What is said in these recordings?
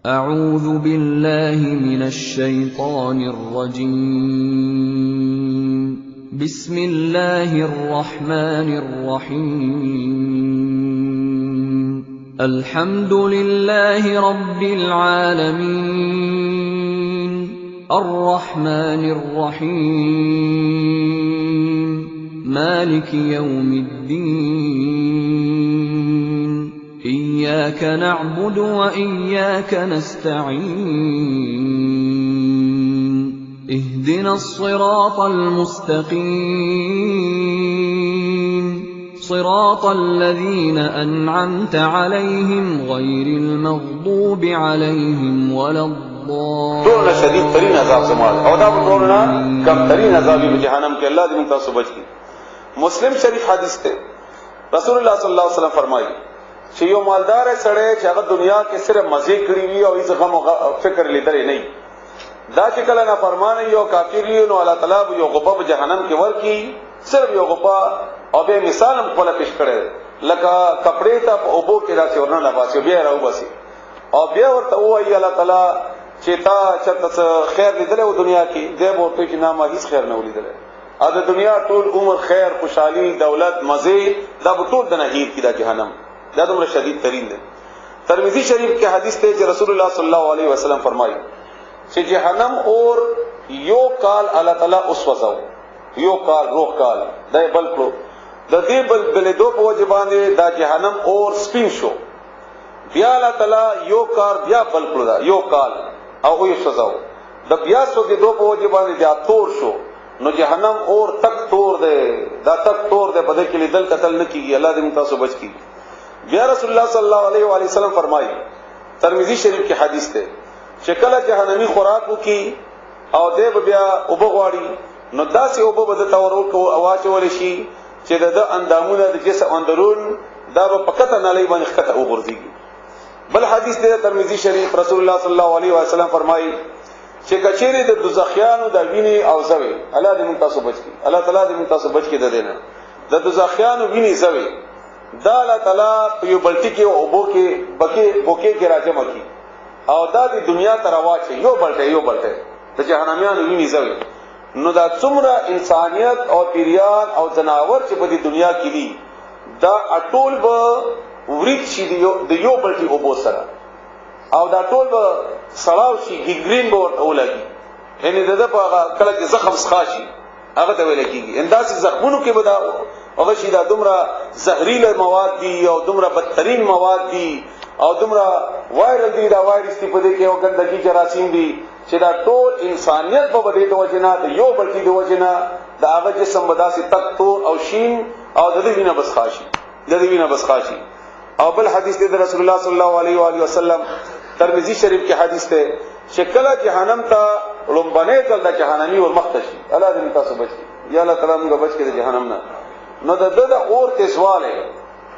أعوذ بالله من الشيطان الرجيم. بسم الله الرحمن الرحيم. الحمد لله رب العالمين. الرحمن الرحيم. مالك يوم الدين. إياك نعبد وإياك نستعين. اهدنا الصراط المستقيم. صراط الذين أنعمت عليهم غير المغضوب عليهم ولا دورنا شدید ترین عذاب سمال او دا دورنا کم ترین عذابی جہنم کے اللہ دین تاسو بچ کی. مسلم شریف حدیث تے رسول اللہ صلی اللہ علیہ وسلم فرمائی چې یو مالدار سړی چې هغه دنیا کې صرف مزه کړی وي او هیڅ غم او فکر لیدل نه دا چې کله نه فرمانه یو کافر یو نو الله تعالی یو غپا په جهنم کې ورکی صرف یو غپا او به مثال هم کوله پیش کړي لکه کپڑے ته په اوبو کې راځي ورنه لباسي بیا راو باسي او بیا ورته وایي الله تعالی چې تا چرته خیر لیدل او دنیا کې دې ورته چې نامه هیڅ خیر نه ولیدل ا د دنیا ټول عمر خیر خوشحالي دولت مزه دا ټول د نهیر کې د جهنم دا دومره شدید ترین ده. ترمذی شریف کې حدیث ته چې رسول الله صلی الله علیه وسلم فرمایي چې جهنم اور یو کال الله تعالی اوس وځو یو کال روح کال دای بل کړو د دې بل دو په وجه باندې دا جهنم اور سپین شو بیا الله تعالی یو کال بیا بل کړو دا یو کال او یې وځو د بیا سو کې دو په وجه باندې بیا تور شو نو جهنم اور تک تور ده دا تک تور ده بده کې لیدل قتل نه کیږي الله دې تاسو بچ کی. بیا رسول الله صلی الله علیه و آله وسلم فرمایي ترمذی شریف کې حدیث ده چې کله جهنمی خوراک وکي او دې بیا وبغواړي نو داسې وب بده تورو کو اواز ول شي چې د اندامونو د جسم اندرون دا په پکته نه لای باندې خطه وګرځيږي. بل حدیث ده ترمذی شریف رسول الله صلی الله علیه و آله وسلم فرمایي چې کچېره د دوزخیانو د ویني او زوي الله دې موږ تاسو بچ کی الله تعالی دې موږ تاسو بچ کی ده دینه د دوزخیانو ویني زوي دا الله تعالی په یو بلټي کې او بو کې بوکې کې راځم کی او دا د دنیا ته رواچي یو بلټه د جهنميان ویني زوي نو دا څومره انسانيت او پیریان او جناور چې په دې دنیا کې دي دا اټول به ورید شي د یو بلټي او بو سره او دا ټول به سړاو شي ګرین بورډ اولګي یعنی دغه په کله کې زخم ښاشي هغه ته ویل کېږي انداسي زخمونو کې بدا هغه شي دا دومره زهريله مواد دي او دومره بدترین مواد دي او دومره وایرل دي دا وایرس په دې کې او ګندګي جراثیم دي چې دا ټول انسانيت په بده د وجنه د یو بلټي د وجنه دا هغه جسم بداسي تک تور او شین او د دې وینه بس خاشي او بل حدیث دی رسول الله صلی الله علیه و آله وسلم ترمذی شریف کې حدیث ته شکل جهنم ته لومبنه ځل د جهنمی ور مختشي الله دې تاسو بچي یا الله تعالی موږ بچ کړي جهنم نه نو د اور ته سواله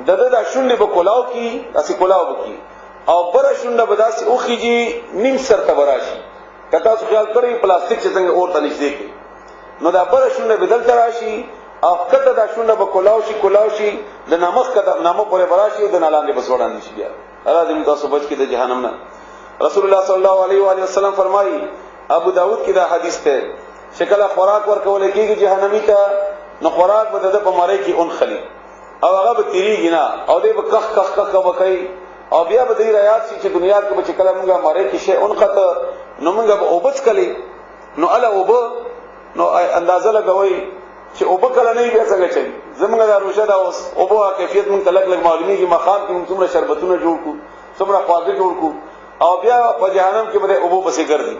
د شونډه په کولاو کې اسی کولاو وکي او بر شونډه بداسي اوخیږي نیم سر ته وراشي کته څو خیال کړی پلاستیک چې څنګه اور ته نشي کی نو دا بر شونډه بدل تراشي او کته دا شونډه په کولاو شي د نامخ کده نامو پرې براشي د نالاندې بسوړان نشي بیا الله دې تاسو بچ کړي د جهنم نه. رسول الله صلی الله علیه و آله وسلم فرمایي ابو داود کې دا حدیث ته شکل خوراک ورکول کېږي جهنمی ته نو خوراک به د په مړی کې اون خلی او هغه به تیریږي نه او دې به کخ وکړي او بیا به دې رايات چې دنیا کې به چې کله موږ مړی کې شي اون خط نو موږ به اوبچ کړي نو الا اوب نو اندازه لګوي چې اوب کله نه بیا څنګه چي زمونږ دا روشه دا اوس اوبو کیفیت مونږ تلک معلومیږي مخام کې موږ څومره شربتونه جوړ کو څومره خواږه جوړ کو او بیا په جهنم کې به اوبو بسې ګرځي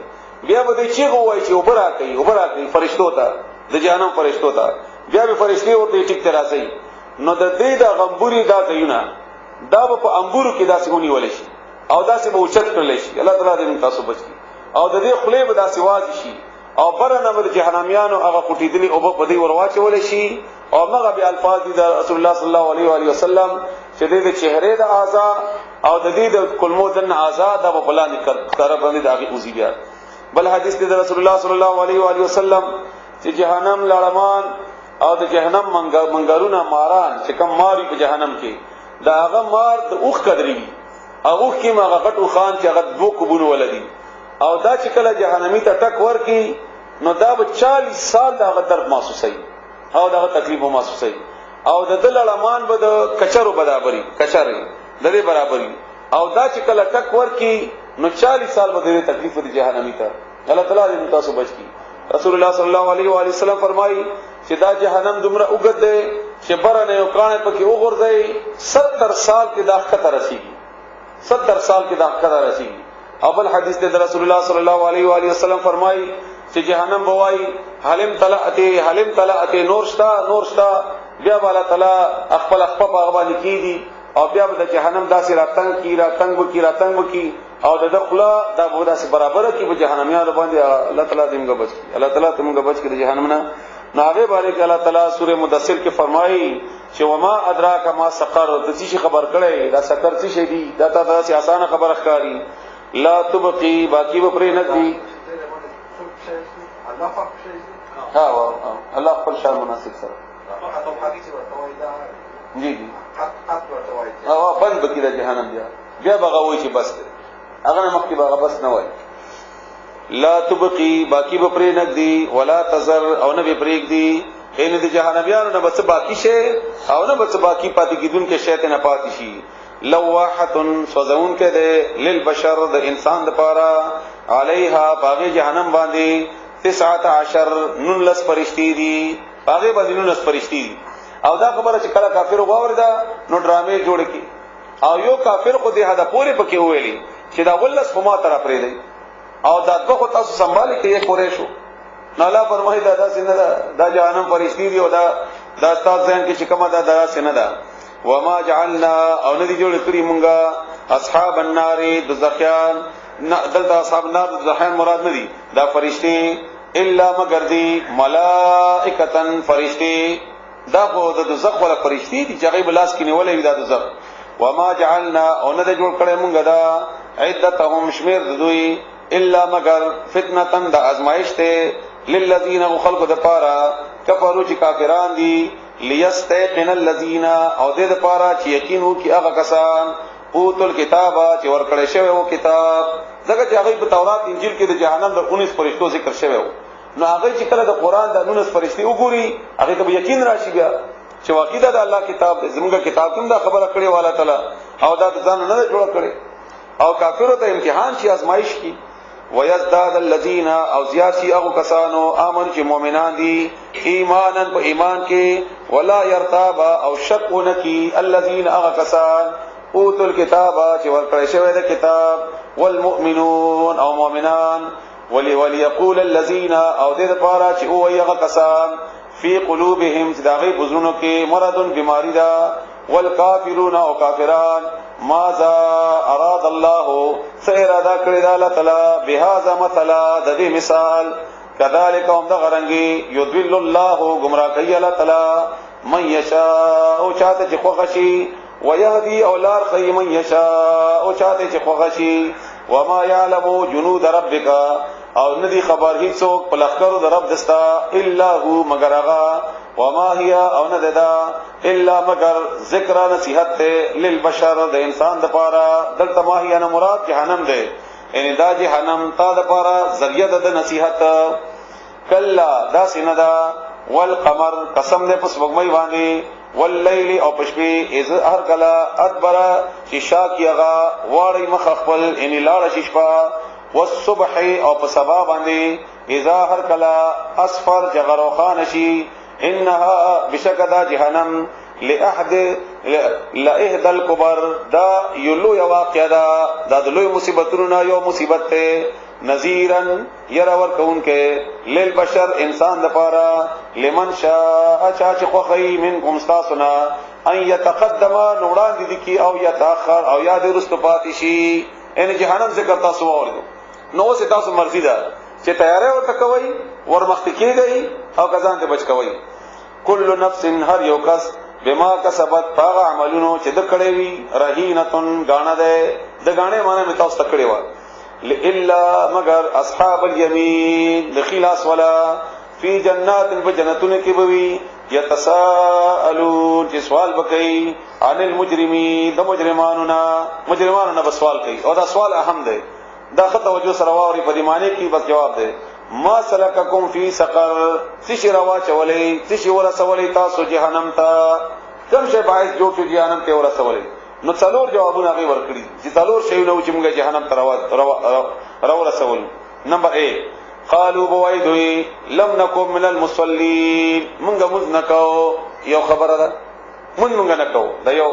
بیا به چې غوای چې اوبرا کوي فرشتو ته د جهنم فرشتو ته بیا به فرشتي ورته ټیک تراسي نو د دې د غمبوري دا ځایونه دا په انګورو کې داسې ونی ولې شي او داسې به اوچت کړل شي الله تعالی دې تاسو بچي او د دې خلې به داسې واځي شي او برنه د جهنميانو هغه قټیدلی او په دې ورواچول شي او هغه به الفاظ دي د رسول الله صلی الله علیه و آله وسلم چې د چهره د اعضاء او د دې د کلمو د اعضاء د په بلان کړه باندې داغي اوزي بیا. بل حدیث دی د رسول الله صلی الله علیه و آله وسلم چې جهنم لړمان او د جهنم منګارونه ماران چې کوم ماری په جهنم کې دا هغه مار د اوخ قدرې هغه کې ما غټو خان چې هغه دوه کوبونه ولدي او دا چې کله جهنمی ته ټک ورکی نو دا به 40 سال دا درد محسوسي او دا تکلیف محسوسي او د دل لړمان به د کچرو برابرۍ کچري د دې برابرۍ او دا چې کله ټک ورکی نو 40 سال به د تکلیف د جهنمی ته الله تعالی دې تاسو بچ کی رسول الله صلی الله علیه و آله وسلم فرمایي چې دا جهنم دومره وګد دی چې برنه یو کانه پکې وګرځي 70 سال کې دا خطر رسیږي 70 سال کې دا خطر رسیږي اول حدیث د رسول الله صلی الله علیه و آله وسلم فرمایي چې جهنم بوای حلم طلعته نور شتا بیا بالا تعالی خپل په غوانی کیدی او بیا د جهنم داسې راتنګ وکي او د دخله دا بودا سي برابر کی په جهنميانو باندې الله تعالی دې موږ بچ کی الله تعالی دې موږ بچ کی د جهنم نه ناغه باندې الله تعالی سوره مدثر کې فرمایي چې وما ادراک ما سقر د څه خبر کړي دا سقر څه شي دی دا تاسو آسان خبر ښکاری لا تبقي باقی به پرې نه دی ها الله خپل شان مناسب سره جی بند بکی دا جهنم بیا بغوی چې بس دی هغه مخکې باغ بس نه وای لا تبقي باقی به پرې نه دی ولا تزر او نه به پرېګ دی ان د جهنميانو نه بس باقی شي او نه بس باقی پاتې کیدون کې شیطان پاتې شي لواحه سوزون کې ده للبشر د انسان لپاره علیها باغ جهنم باندې 19 نلس فرشتي دي باغ باندې نلس فرشتي دي او دا خبره چې کله کافر وګوردا نو ډرامې جوړ کی او یو کافر خو دې هدا پوره پکې ویلي چې دا ولس په ما طرف لري دی او دا دغه تاسو سنبالي کې یې خورې شو نو الله فرمایي دا سینه دا جهنم فرشتي دي او دا تاسو ځین کې چې کومه دا سینه ده وما جعلنا او ندي جوړ کړی مونږه اصحاب النار دوزخیان دلته اصحاب النار دوزخیان مراد ندي دا فرشتي الا مگر دي ملائکتن فرشتي دا خو د دوزخ ولا فرشتي دي چې غیب لاس کې نیولې وي دا دوزخ وما جعلنا او ندي جوړ کړی مونږه دا عدتهم شمیر دوی الا مگر فتنه د ازمایش ته للذین خلق د پارا کفروا چې کافران دي لیستيقن الذین او دې د پارا چې یقین وو کې هغه کسان اوتل کتابه چې ورکړی شوی وو کتاب ځکه چې هغه په تورات انجیل کې د جهنم د 19 فرشتو ذکر شوی وو نو هغه چې کله د قران د 19 فرشتي وګوري هغه ته یقین راشي بیا چې واقعي دا د الله کتاب زموږ کتاب کوم دا خبره کړې والا تعالی او دا ځان نه جوړ کړي او کافرو ته امتحان شي ازمایش کی ويزداد الذين او زیات شي هغه کسانو امن چې مؤمنان دي ایمانن په ایمان کې ولا يرتاب او شک ونکي الذين هغه کسان اوتل کتابه چې ورکړی شوی د کتاب والمؤمنون او مؤمنان وليقول الذين او دې لپاره چې او هغه کسان فی قلوبهم چې داغي بزرونو کې مرض بیماری ده والکافرون او کافران ماذا اراد الله سیر ادا کړی دا الله تعالی بهذا مثلا د دې مثال کذالک هم د غرنګي یذل الله گمراه کوي الله تعالی من یشاء او چاته چې خوښي ويهدي اولار خي من يشاء او چاته چې خوښي وما يعلم جنود ربك او ندی خبر هیڅوک په لخرو د رب دستا الا هو مگر هغه وما هي او نددا الا مگر ذکر نصیحت للبشر د انسان د پاره دلته ما هي نه مراد جهنم ده یعنی دا جهنم تا د پاره ذریعہ د نصیحت کلا دا سیندا والقمر قسم دې پس وګمای باندې والليل او پشپی از هر کلا ادبر شیشا کیغا واړی مخ خپل ان لاړ شیشپا والصبح او په سبا باندې اذا هر کلا اصفر جغرو خان شي انها بشکدا جهنم لاحد لاحد الكبر دا یلو واقعا دا د لوی مصیبتونو یو مصیبت ته نذیرن يرور کون کې للبشر انسان د پاره لمن شاء چا خوخی منکم استاسنا ان يتقدم نوران دي کی او يتاخر او یاد رست پاتشي ان جهنم ذکر تاسو اوریدو نو سه تاسو مرضی ده چې تیارې ورته کوي ورمخت کیږي او کزان ته بچ کوي کل نفس هر یو کس بما کسبت باغ عملونو چې د کړي وي رهینتن غاڼه ده د غاڼه معنی تاسو تکړه و الا مگر اصحاب اليمين دخیلاس ولا فی جنات بجنتن کی بوی یتساءلون چې سوال وکړي عن المجرمین د مجرمانو نه سوال کوي او دا سوال اهم دی دا خط توجه سره واوري په دې معنی کې بس جواب دی ما سلککم فی سقر تشی روا چولې تشی ورسولې تاسو جهنم ته کوم شی باعث جوړ شو جهنم ته ورسولې نو څلور جوابونه غي ورکړي چې څلور شی نو چې موږ جهنم ته ورسول نمبر 1 قالوا بويدوي لم نكن من المصلين منغا مزنکو یو خبره ده منغا نکو دا یو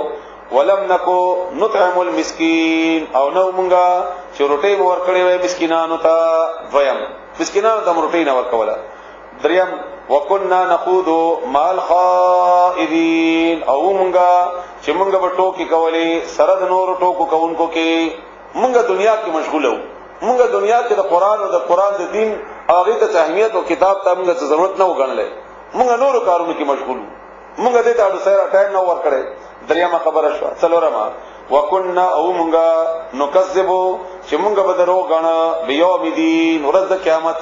ولم نکو نطعم المسكين او نو منغا چې روټي ورکړې وې مسکینانو ته دویم مسکینانو ته روټي نه ورکوله دریم وکنا نخوض مع الخائضين او منغا چې منغا په ټوکی کولې سره د نور ټوکو کوونکو کې منغا دنیا کې مشغوله وو منغا دنیا کې د قران او د قران د دین هغه ته اهمیت او کتاب ته موږ ضرورت نه وګڼلې موږ نورو کارونو کې مشغول موږ دې ته سره ټایم نه ور کړې دریمه خبره شو څلورمه وکنا او موږ نکذبو چې موږ به درو غاڼه بيوم الدين ورځ د قیامت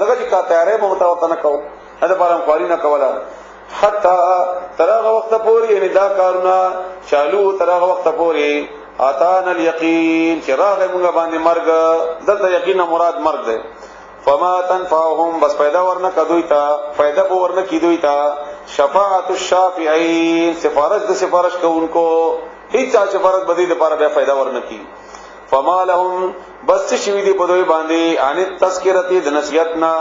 دغه چې کا تیارې به متوته نه کوو دا بارم خواري نه کوله حتی ترغه وخت پورې یعنی دا کارونه چالو ترغه وخت پورې اتانا الیقین چې راغې موږ باندې مرګ دلته یقینا مراد مرګ ده فما تنفعهم بس پیدا ورنه کدوې تا پیدا به ورنه کیدوې تا شفاعت الشافعین سفارش کوونکو هیڅ سفارش بدی د لپاره بیا پیدا ورنه کی فما لهم بس شوی دی په دوی باندې ان تذکرتی د نصیحتنا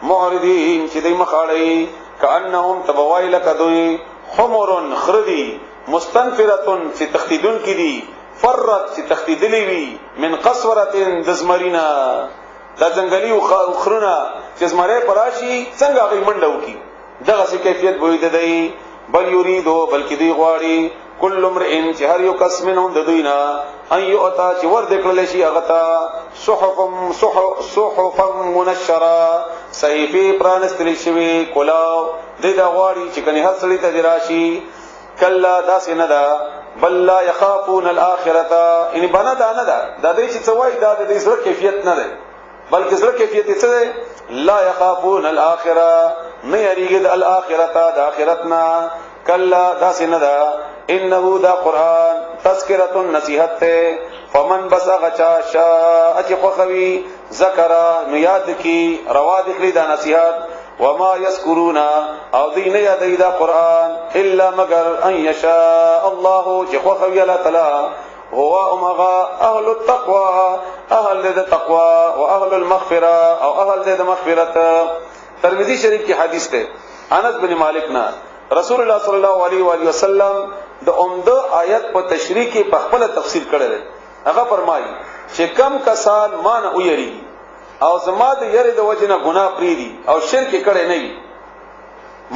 معرضین چې دوی مخاړی کانهم تبوایل کدوې حمر خردی مستنفرتن چې تختیدون کی دی فرت چې تختیدلی وی من قسورتن دزمرینا دا ځنګلی او خرونه چې زمره پراشي څنګه غي منډو کی دغه څه کیفیت بوي دی بل یریدو بلکې دی غواړي کل امرئ چې هر یو کس منهم د دوینا ان یؤتا چې ور دکړل شي هغه تا صحف منشره صحیفه پرانستل شوی کلاو د دا غواړي چې کني هر سړی ته راشي کلا داس نه دا بل لا يخافون الاخره ان بنا دا نه دا د دې چې څوای دا د دې سره کیفیت نه ده بلکې سره کیفیت څه ده لا يخافون الاخره نه یریږي د الاخره د اخرتنا کلا داس نه دا انه دا قران تذکرۃ نصیحت ته فمن بسغ شاء چې خوخوي ذکر نو یاد کی روا ذکر دا نصیحت وما يذكرون او دین یادی دا قران الا مگر ان یشاء الله چې خوخوي الله تعالی هو امغا اهل التقوى اهل التقوى واهل المغفرة او اهل المغفرة ترمذی شریف کی حدیث ته انس بن مالک نا رسول الله صلی الله علیه و آله وسلم د عمده آیت په تشریح کې په خپل تفسیر کړل هغه فرمایي چې کم کسان مان او یری او زما د یری د وجنه ګناه پری دي او شرک کړي نه وي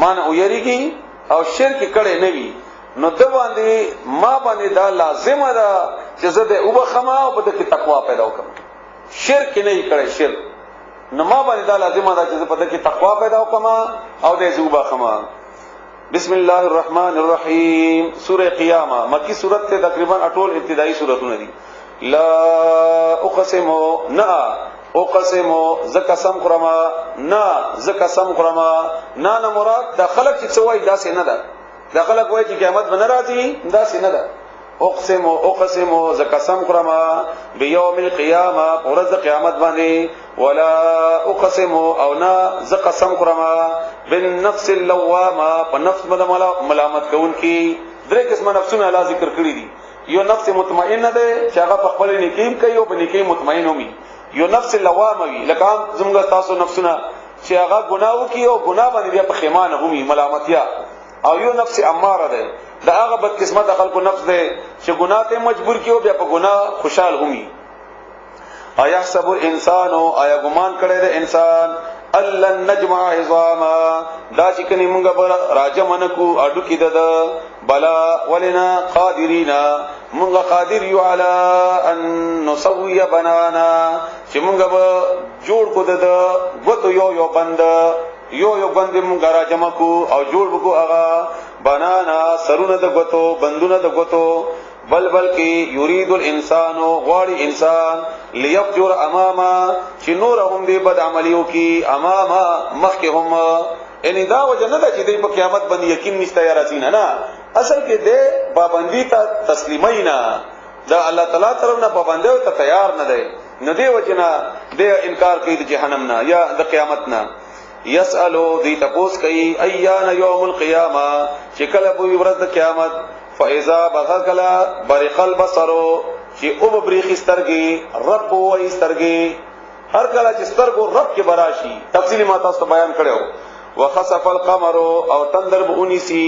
مان او یریږي او شرک کړي نه وي نو د باندې ما باندې دا لازم ده چې زه د وبخما او په دې تقوا پیدا وکم شرک نه کړي شرک نو ما باندې دا لازم ده چې زه په دې تقوا پیدا وکم او د وبخما بسم الله الرحمن الرحیم سورہ قیامہ مکی سورۃ ته تقریبا اټول ابتدائی سوراتونه دي لا اقسم نا اقسم زقسم قرما نا زقسم قرما نا مراد د خلق چې څوای داسې نه ده د خلق وای چې قیامت باندې راځي داسې نه ده اقسم زقسم قرما بيوم القيامه ورځ قیامت باندې ولا اقسم او نا زقسم قرما بالنفس اللوامه په نفس باندې ملامت کوون کی درې قسمه نفسونه الله ذکر کړی دي یو نفس مطمئنه ده چې هغه په خپل نیکیم کوي او په نیکی مطمئن وي یو نفس لوامه وي لکه زموږ تاسو نفسونه چې هغه ګناو کوي او ګناه باندې بیا په خیمانه همي ملامتیا او یو نفس اماره ده دا هغه بد قسمت خلکو نفس ده چې ګناه ته مجبور کیو بیا په ګناه خوشحال همي آیا حسب الانسان آیا ګمان کړي ده انسان الله نجمع عظاما دا چې کني مونږه بر راجمنکو اډو کې ده بلا ولنا قادرینا مونږه قادر یو علی ان نسوي بنانا چې مونږه به جوړ کو ده وته یو بند مونږه راجمکو او جوړ وکړو هغه بنانا سرونه د غوتو بندونه د غوتو بل کی یرید الانسان غواړي انسان لیفجر اماما چې نور هم دې بد عملیو کی اماما مخکهم ان دا وجه نه ده چې د قیامت باندې یقین نشته یا راځي نه اصل کې د پابندي ته تسلیمینا دا الله تعالی طرف نه پابندي ته تیار نه دی نه دی وجنه د انکار کوي د جهنم نه یا د قیامت نه یسالو دی تپوس کوي ایان یوم القیامه چې کله به ورځ د قیامت فاذا بغکلا برق البصر چې او بریخ سترګي رب وای سترګي هر کله چې سترګو رب کې براشي تفصیلی ما تاسو بیان کړو وخسف القمر او تندر بونیسی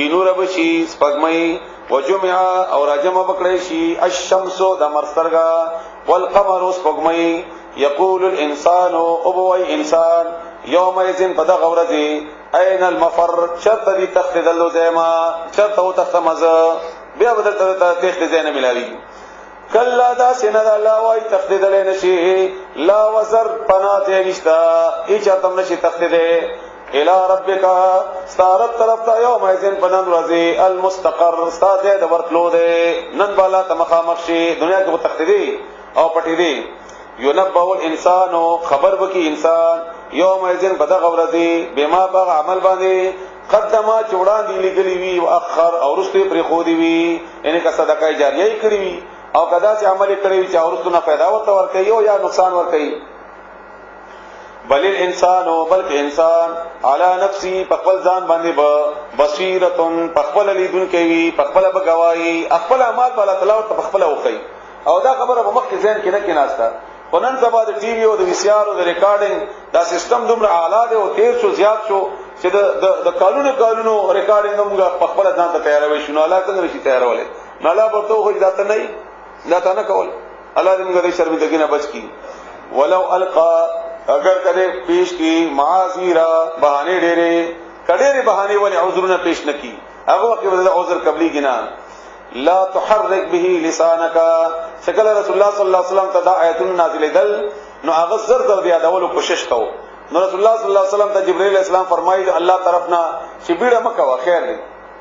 بنور بشي سپګمای وجمع او راجم بکړی شي الشمس د مرسترګا والقمر سپګمای یقول الانسان او بوای انسان یومئذ پد غورزی اين المفر شرط دي تخدل زما شرط او تخمز بیا بدل ته تخت زینه ملاوی کلا دا سینه دا الله وای تخدل نشي لا وزر پناه نشتا هیڅ تم نشي تخدل الى ربک ستارت طرف تا یومئذ پنن رضی المستقر استاده د ورتلو ده نن بالا تمخامخ شي دنیا کې تخدی او پټی دی ينبأ الانسان خبر بکی انسان یومئذ بدغ ورزی بما بغ عمل باندې قدمه چوڑان دی لګلی وی او اخر او رسته پر خو دی وی یعنی کا صدقه جاریه کړی وی او کدا چې عمل کړی وی چې اورستونه پیدا ورته ور کوي او یا نقصان ور کوي بل الانسان بلک انسان علی نفسی خپل ځان باندې بصیرتن خپل لیدون کوي خپل بغوائی خپل اعمال په الله تعالی او خپل وکي او دا خبره په مخ کې ذهن کې نه کیناسته ونن سبا د ټي وي او د وی سي ار او د ریکارډینګ دا سیستم دومره اعلی دی او تیر شو زیات شو چې د قانونو ریکارډینګ موږ په خپل ځان ته تیاروي شنو الله څنګه نشي تیارولې نه لا ورته خو ځات نه دا ته نه کول الله دې موږ د شرمندګۍ نه بچ کی ولو القا اگر کله پیش کی معاذیرا بہانے ډېرې کډېرې بہانے ولې عذرونه پیش نکي هغه وخت به عذر قبلي گنا لا تحرك به لسانك شکل رسول الله صلی الله علیه وسلم ته آیتونه نازلې دل نو هغه زر در دی یادولو کوشش کو نو رسول الله صلی الله علیه وسلم ته جبرئیل اسلام فرمایي الله طرفنا چې بیړه مکه واخیر دی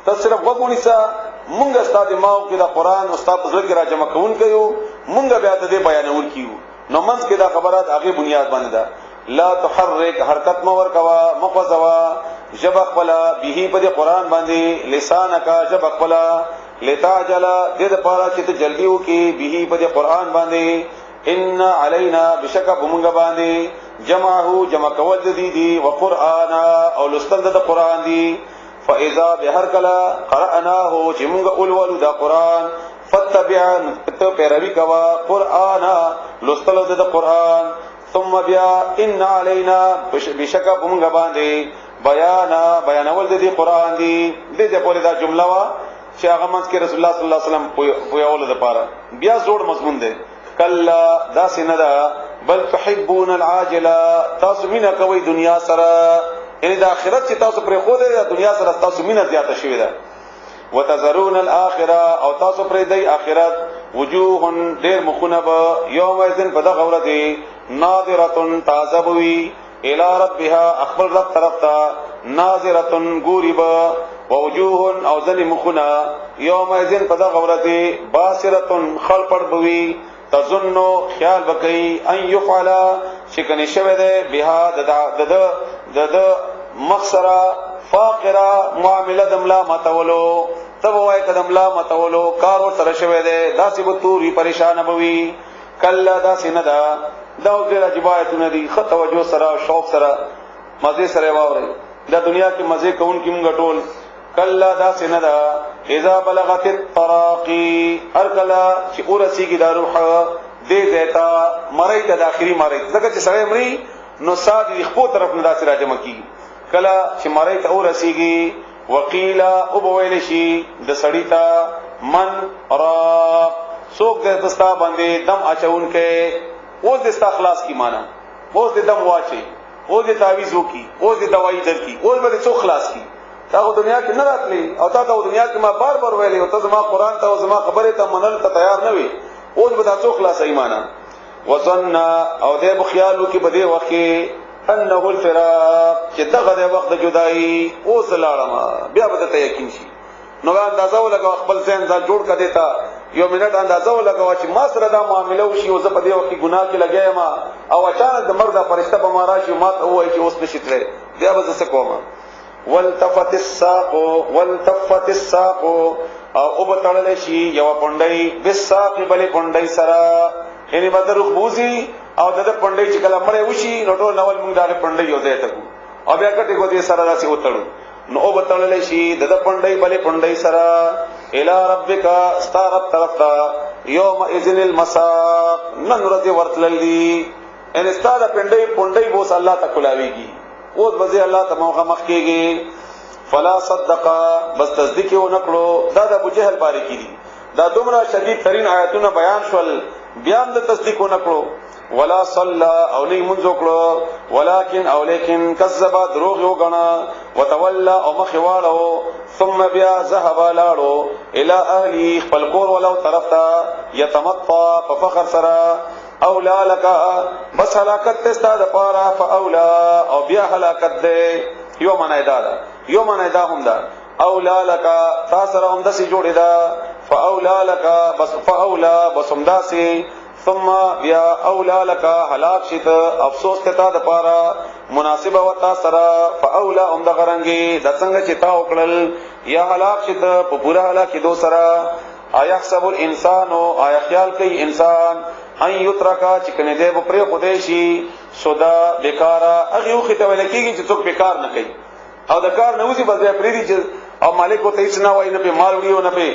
تاسو صرف وګونی سا مونږ استاد ماو کې دا قران استاد زړه کې راجمع کوون کيو مونږ بیا ته بیانول کیو نو منځ کې دا خبرات هغه بنیاد باندې ده لا تحرك حرکت مور کوا مقزوا جبق ولا به په قران باندې لسانک جبق ولا لتاجل دې د پاره چې ته جلدی وکي به په قران باندې ان علینا بشک بمږ باندې جمعه جمع کول دي وقران او لستند د قران دي فاذا بهر کلا قراناه چې موږ اولول د قران فتبع ته پیروي کوا قران لستل د قران ثم بیا ان علینا بشک بمږ باندې بیانول د قران دي دې په دا جمله وا چې هغه منځ کې رسول الله صلی الله علیه وسلم پویول د پاره بیا زوړ مضمون دی کلا داس نه دا بل تحبون العاجله تاسو مینا کوي دنیا سره یعنی د آخرت چې تاسو پر خو ده دنیا سره تاسو مینا زیاته شوی ده وتذرون الاخره او تاسو پر دی آخرت وجوه ډیر مخونه به یوم اذن په دغه ورځ ناظره تعذبوي الى ربها اخبر رب طرف تا ناظره غوربا ووجوه او ذل مخنا يوم اذن پدا غورته باسره خلپړ بوي تظن خیال وکي ان يفعل شکن شوه ده بها د مخسرا فاقرا معامله دملا متولو تب وای قدم لا متولو کار ور سره شوه ده داسې بتوري پریشان بوي کلا داسې نه دا ډېر عجیبایتونه دي خط توجه سره شوق سره مزه سره واوري دا دنیا کې مزه کون کې مونږ ټول کلا دا سندا اذا بلغت التراقي هر کلا چې اورسیږي دا روح دې دیتا مړی ته د اخري مړی ځکه چې سړی مړی نو ساد دې خپل طرف نه داسې راځم کی کلا چې مړی ته اورسیږي وقیلا او بویل شي د سړی ته من را څوک دې دستا باندې دم اچون کې اوس دې ستا خلاص کی معنا اوس دې دم واچي اوس دې تعویذ وکي اوس دې دوايي درکې اوس به څوک خلاص کی تا دنیا کې نه راتلی او تا دنیا کې ما بار بار ویلې او ته زما قران ته او زما خبره ته منل ته تیار نه وي اوس به تاسو خلاص ایمانه وظن او دې بخیالو کې بده وخت انه الفراق چې دغه د وخت جدای اوس لاړم بیا به ته یقین شي نو اندازه ولګو خپل ځان ځان جوړ کړه دیتا یو منټ اندازه ولګوا چې ما سره دا معامله وشي او زه په دې وخت کې ګناه کې لګیایم او اچانک د مرګ د فرشته به ما راشي ما ته وایي چې اوس نشي تللی بیا به زه څه کوم والتفت الساق او به تړلی شي یوه پونډۍ بالساق بلې پونډۍ سره یعنې به د روح بوځي او د ده پونډۍ چې کله مړی وشي نو ټول نول مونږ د هغې پونډۍ یو ځای ته کړو او بیا کټې ګوتې سره داسې وتړو نو او به تړلی شي د ده پونډۍ بلې پونډۍ سره الى ربک ستا رب طرف ته یومئذ المساق نن ورځې ورتلل دي یعنې ستا د پونډۍ به اوس الله ته کولاویږي اوس به زه الله ته مخامخ کېږي فلا صدقا بس تصدیق یې ونه کړو دا د ابوجهل باره کې دي دا دومره شدید ترین آیاتونه بیان شول بیا هم د تصدیق ونه کړو ولا صلى او نه منځ وکړو لیکن کذب دروغ یو غنا وتولى او مخ واړو ثم بیا ذهب لاړو الى اهلی خپل کور ولو طرف ته یتمطى په فخر سره اولا لك بس هلاکت تستا د پاره فاولا او بیا هلاکت ده یو معنی دا هم ده اولا لك تاسره هم دسي جوړی دا فاولا لك بس هم داسي ثم بیا اولا لك هلاک شت افسوس ته د پاره مناسبه وتا سره فاولا هم د غرنګي د څنګه چې تا وکړل یا هلاک شت په پورا هلاکی دو سره ايحسب الانسان آیا خیال کوي انسان ان یترکا چې کنه دې په پرې خدای شي سودا بیکارا هغه یو خته ویل کېږي چې څوک بیکار نه کوي او د کار نوځي بس بیا پرې دي چې او مالک ته هیڅ نه وای نه په مال وړي او نه په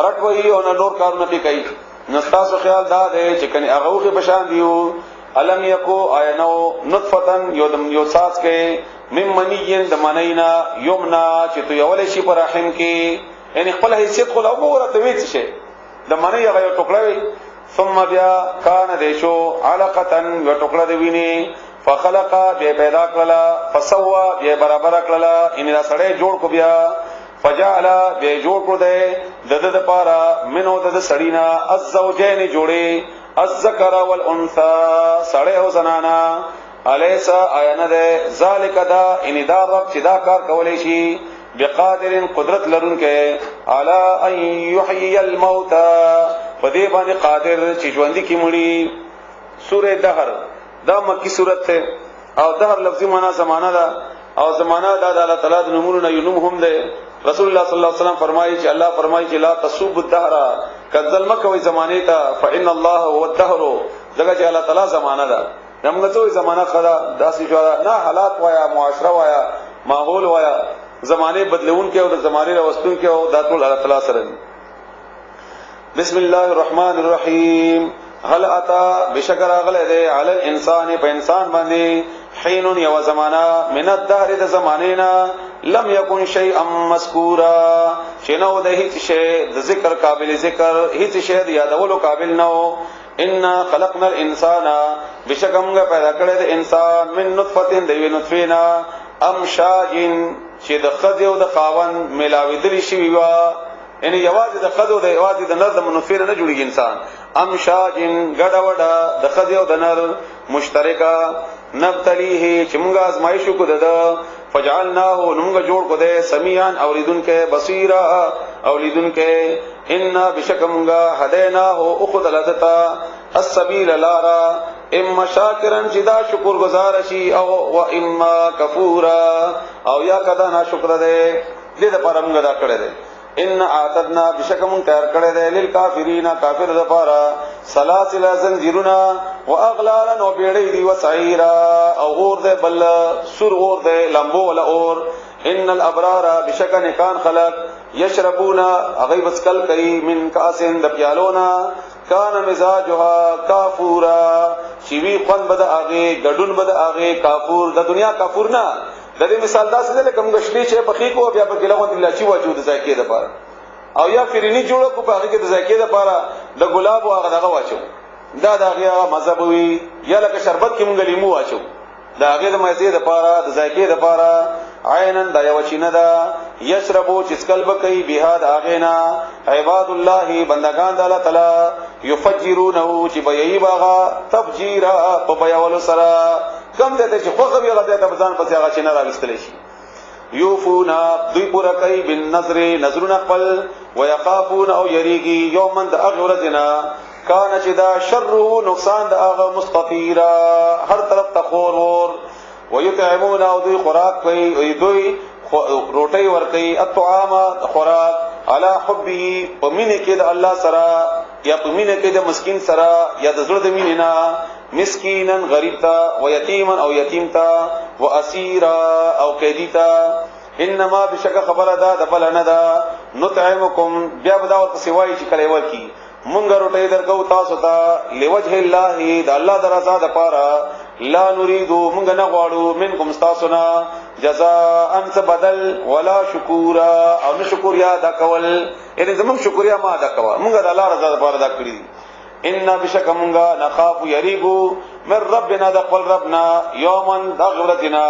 رټ وای او نه نور کار نه کوي نو تاسو خیال دا دی چې کنه هغه خو بشان دیو علم یکو آینو نطفتن یو ساس کې مم منین د منینا یمنا چې تو یو ولې شي پر رحم کې یعنی خپل حیثیت خو له وګوره ته وېڅ شي د منی هغه یو ټوکړه وي ثم بیا کان دیشو علقتن یو ټوکړه دی ویني فخلق بیا پیدا کړلا فسوا بیا برابر کړلا ان دا سړی جوړ کو بیا فجعل بیا جوړ کو دی د پارا منو د سړینا الزوجین جوړي الذکر والانثى سړی او زنانا الیس آینا ده ذالک دا ان دا رب چې دا کار کولای شي بقادر قدرت لرونکه علی ان یحیی الموتى فدی باندې قادر چې ژوند کی مړي سوره دهر دا مکی سورت ته او دهر لفظي معنا زمانہ دا او زمانہ دا د الله تعالی د نمونه یو نوم هم ده رسول الله صلی الله علیه وسلم فرمایي چې الله فرمایي چې لا تسوب الدهر کذل مکوي زمانه ته فإن الله هو الدهر دغه چې الله تعالی زمانہ ده موږ ته زمانہ خدا داسې جو نه حالات وایا معاشره وایا ماحول وایا زمانه بدلون کې او د زمانه راوستون کې او د ټول الله تعالی سره بسم الله الرحمن الرحیم هل اتا بشکر اغله ده علی الانسان په انسان باندې حين یو زمانہ من الدهر د زمانینا لم یکن شیئا مذکورا شنو د هیڅ شی د ذکر قابل ذکر هیڅ شی د یادولو قابل نو ان خلقنا الانسان بشکمغه پیدا کړی د انسان من نطفه د وی نطفینا امشاجن چې د خځې او د خاوند ملاویدلی شي وا یعنی یوازې د خځو د یوازې د نر د منفیر نه جوړیږي انسان امشاجن ګډه وډه د خځې او د نر مشترکه نبتلیه چې موږ ازمایښ کو ده فجعلناه نوږ جوړ کو ده سمیعا اوریدونکو بصیرا اوریدونکو ان بشکمغه هدیناه او خدلتا السبیل لارا اما شاکرن جدا شکر گزار شي او و اما کفورا او یا کدا نا شکر ده دې د پرمغه دا کړه ده ان اعتدنا بشکم تیار کړه ده للکافرین کافر د پارا سلاسل زنجیرنا واغلالا و بیړی دی وسعیرا او اور ده بل سر اور ده لمبو ولا اور ان الابرار بشکن کان خلق یشربون غیب اسکل کئی من کاسن د پیالونا کان مزاجها کافورا چوی خوان بد اگے گډون بد اگے کافور د دنیا کافور نه د دې مثال داسې ده کوم غشلی چې په خې کو بیا په ګلغون دی لچی وجود ځکه د پاره او یا فرینی جوړه کو په هغه کې د ځکه د پاره د ګلاب او هغه دغه واچو دا دغه مذهب وی یا لکه شربت کې مونږ لیمو واچو دا هغه د مزه د پاره د ځکه د پاره عینن دا یو چینه دا یشربو چسکل بکئی بها دا غینا عباد الله بندگان د الله تعالی یفجرونه چې بهي باغا تفجیرا په بیاولو سره کم دته چې خوغه بیا د ځان په ځای غچنه راوستل شي یوفونا دوی پورا کوي بالنظر نظرنا خپل ويخافون او یریږي یومن د هغه ورځنا کان چې دا شر نقصان د هغه مستطیرا هر طرف ته خور ور ويطعمون او دوی خوراک کوي دوی روټي ور کوي الطعام خوراک علی حبه پمینه کې د الله سره یا پمینه کې د مسکین سره یا د زړه د مینینا مسکینن غریب تا و یتیما او یتیم تا و اسیرا او قیدی تا انما بشک خبر دا د بل نه دا نطعمکم بیا بدا او سوای چې کله ورکی مونږ روټي درکو تاسو ته لوجه الله د الله درزا د پاره لا نريدو مونږ نه غواړو منکم تاسو نه جزاء انت بدل ولا شکورا او نه شکریا دا کول یعنی زموږ شکریا ما دا کوا مونږ د الله رضا د پاره دا کړی ان بشک مونږه نخاف یریګو من ربنا د خپل ربنا یومن دغورتنا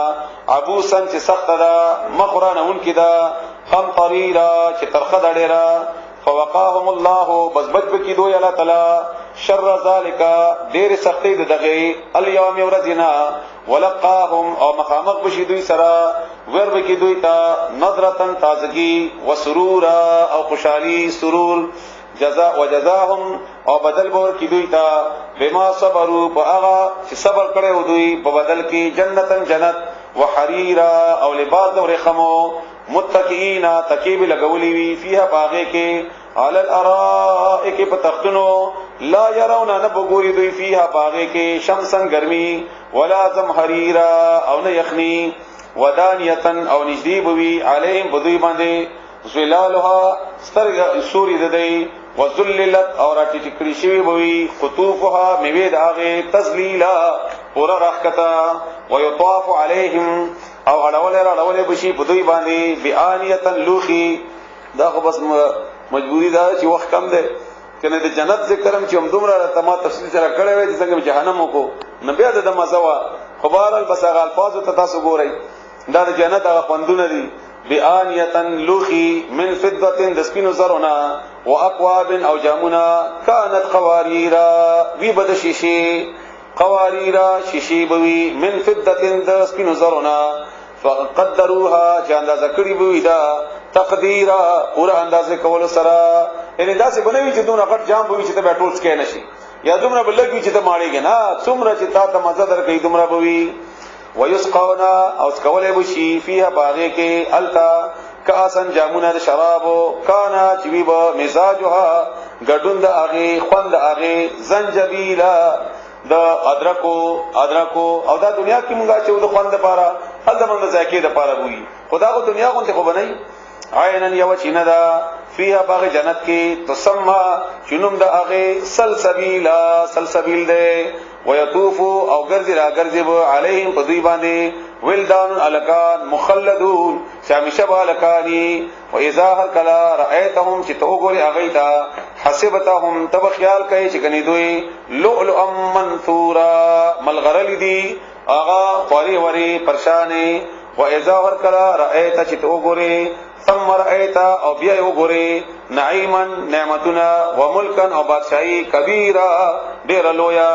ابوسن چې سخت ده مخرانه اونکی ده هم طریرا چې ترخه ده ډیره فوقاهم الله بس بچ بکی دوی الله تعالی شر ذالک ډیر سختی ده دغه الیوم ورځنا ولقاهم او مخامخ بشي دوی سره ور بکی دوی ته نظرتن تازگی وسرورا او خوشحالی سرور جزاء وجزاهم او بدل بور کی دوی تا بما صبروا فاغا چې صبر کړو دوی په بدل کې جنتن جنت وحریرا او لباس او رخمو متقین تکیب لګولې وی فيها باغه کې علی الارائک پتختنو لا يرون نبغوري دوی فيها باغه کې شمسن گرمی ولا زمحریرا او نه یخنی ودانیتن او نجدی بوی علیهم بدوی باندې ظلالها ستر سوری ددی وذللت اور ټټکړی شوی بوي خطوفها میوه داغه تذلیلا اور رحکتا ويطاف عليهم او اړول بشي بدوی باندې بیانیتن لوخي دا خو بس مجبوری دا چې وخت کم ده کنه د جنت ذکرم چې هم دومره تما تفصیل سره کړی وي چې څنګه جهنم کو نبي د مزوا خبر بس هغه الفاظ ته تاسو ګورئ دا د جنت هغه پندونه دي بیانیتن لوخی من فضة دسپینو زرنا و اقواب او جامنا کانت قواریرا وی بد شیشی قواریرا شیشی بوی من فضة دسپینو زرنا فقدروها چې اندازه کړی بوی دا تقدیرا پورا اندازه کول سره یعنی دا څه بنوي چې دونه غټ جام بوی چې ته ټول سکه نشي یا دومره بلګوي چې ته ماړېږي نه څومره چې تا ته مزه درکې دومره بوی ويسقونا او سکولې بشي فيها باغه کې التا کاسن جامونه د شرابو کانا چويبا مزاجها غډوند اغه خوند اغه زنجبیلا د ادرکو او دا دنیا کې مونږه چې د خوند لپاره هل د مونږ ځکه د لپاره وي خدا کو دنیا کو ته خو بنای عینن یو چیندا فيها باغ جنت کې تسمى شنوم د اغه سلسبیل ده ويطوف او غرزي را غرزي عليهم بدوي باندې ولدان الکان مخلدون شامشه بالکانی واذا هر کلا رايتهم چې تو ګوري اغه تا حسبتهم تب خیال کوي چې کني دوی لؤلؤ منثورا ملغرل دي اغا قوري وري پرشانه واذا هر کلا رايت چې تو ګوري ثم رأيت او بیا یو ګوري نعیما نعمتنا وملکا او بادشاہي کبیره ډیر لویا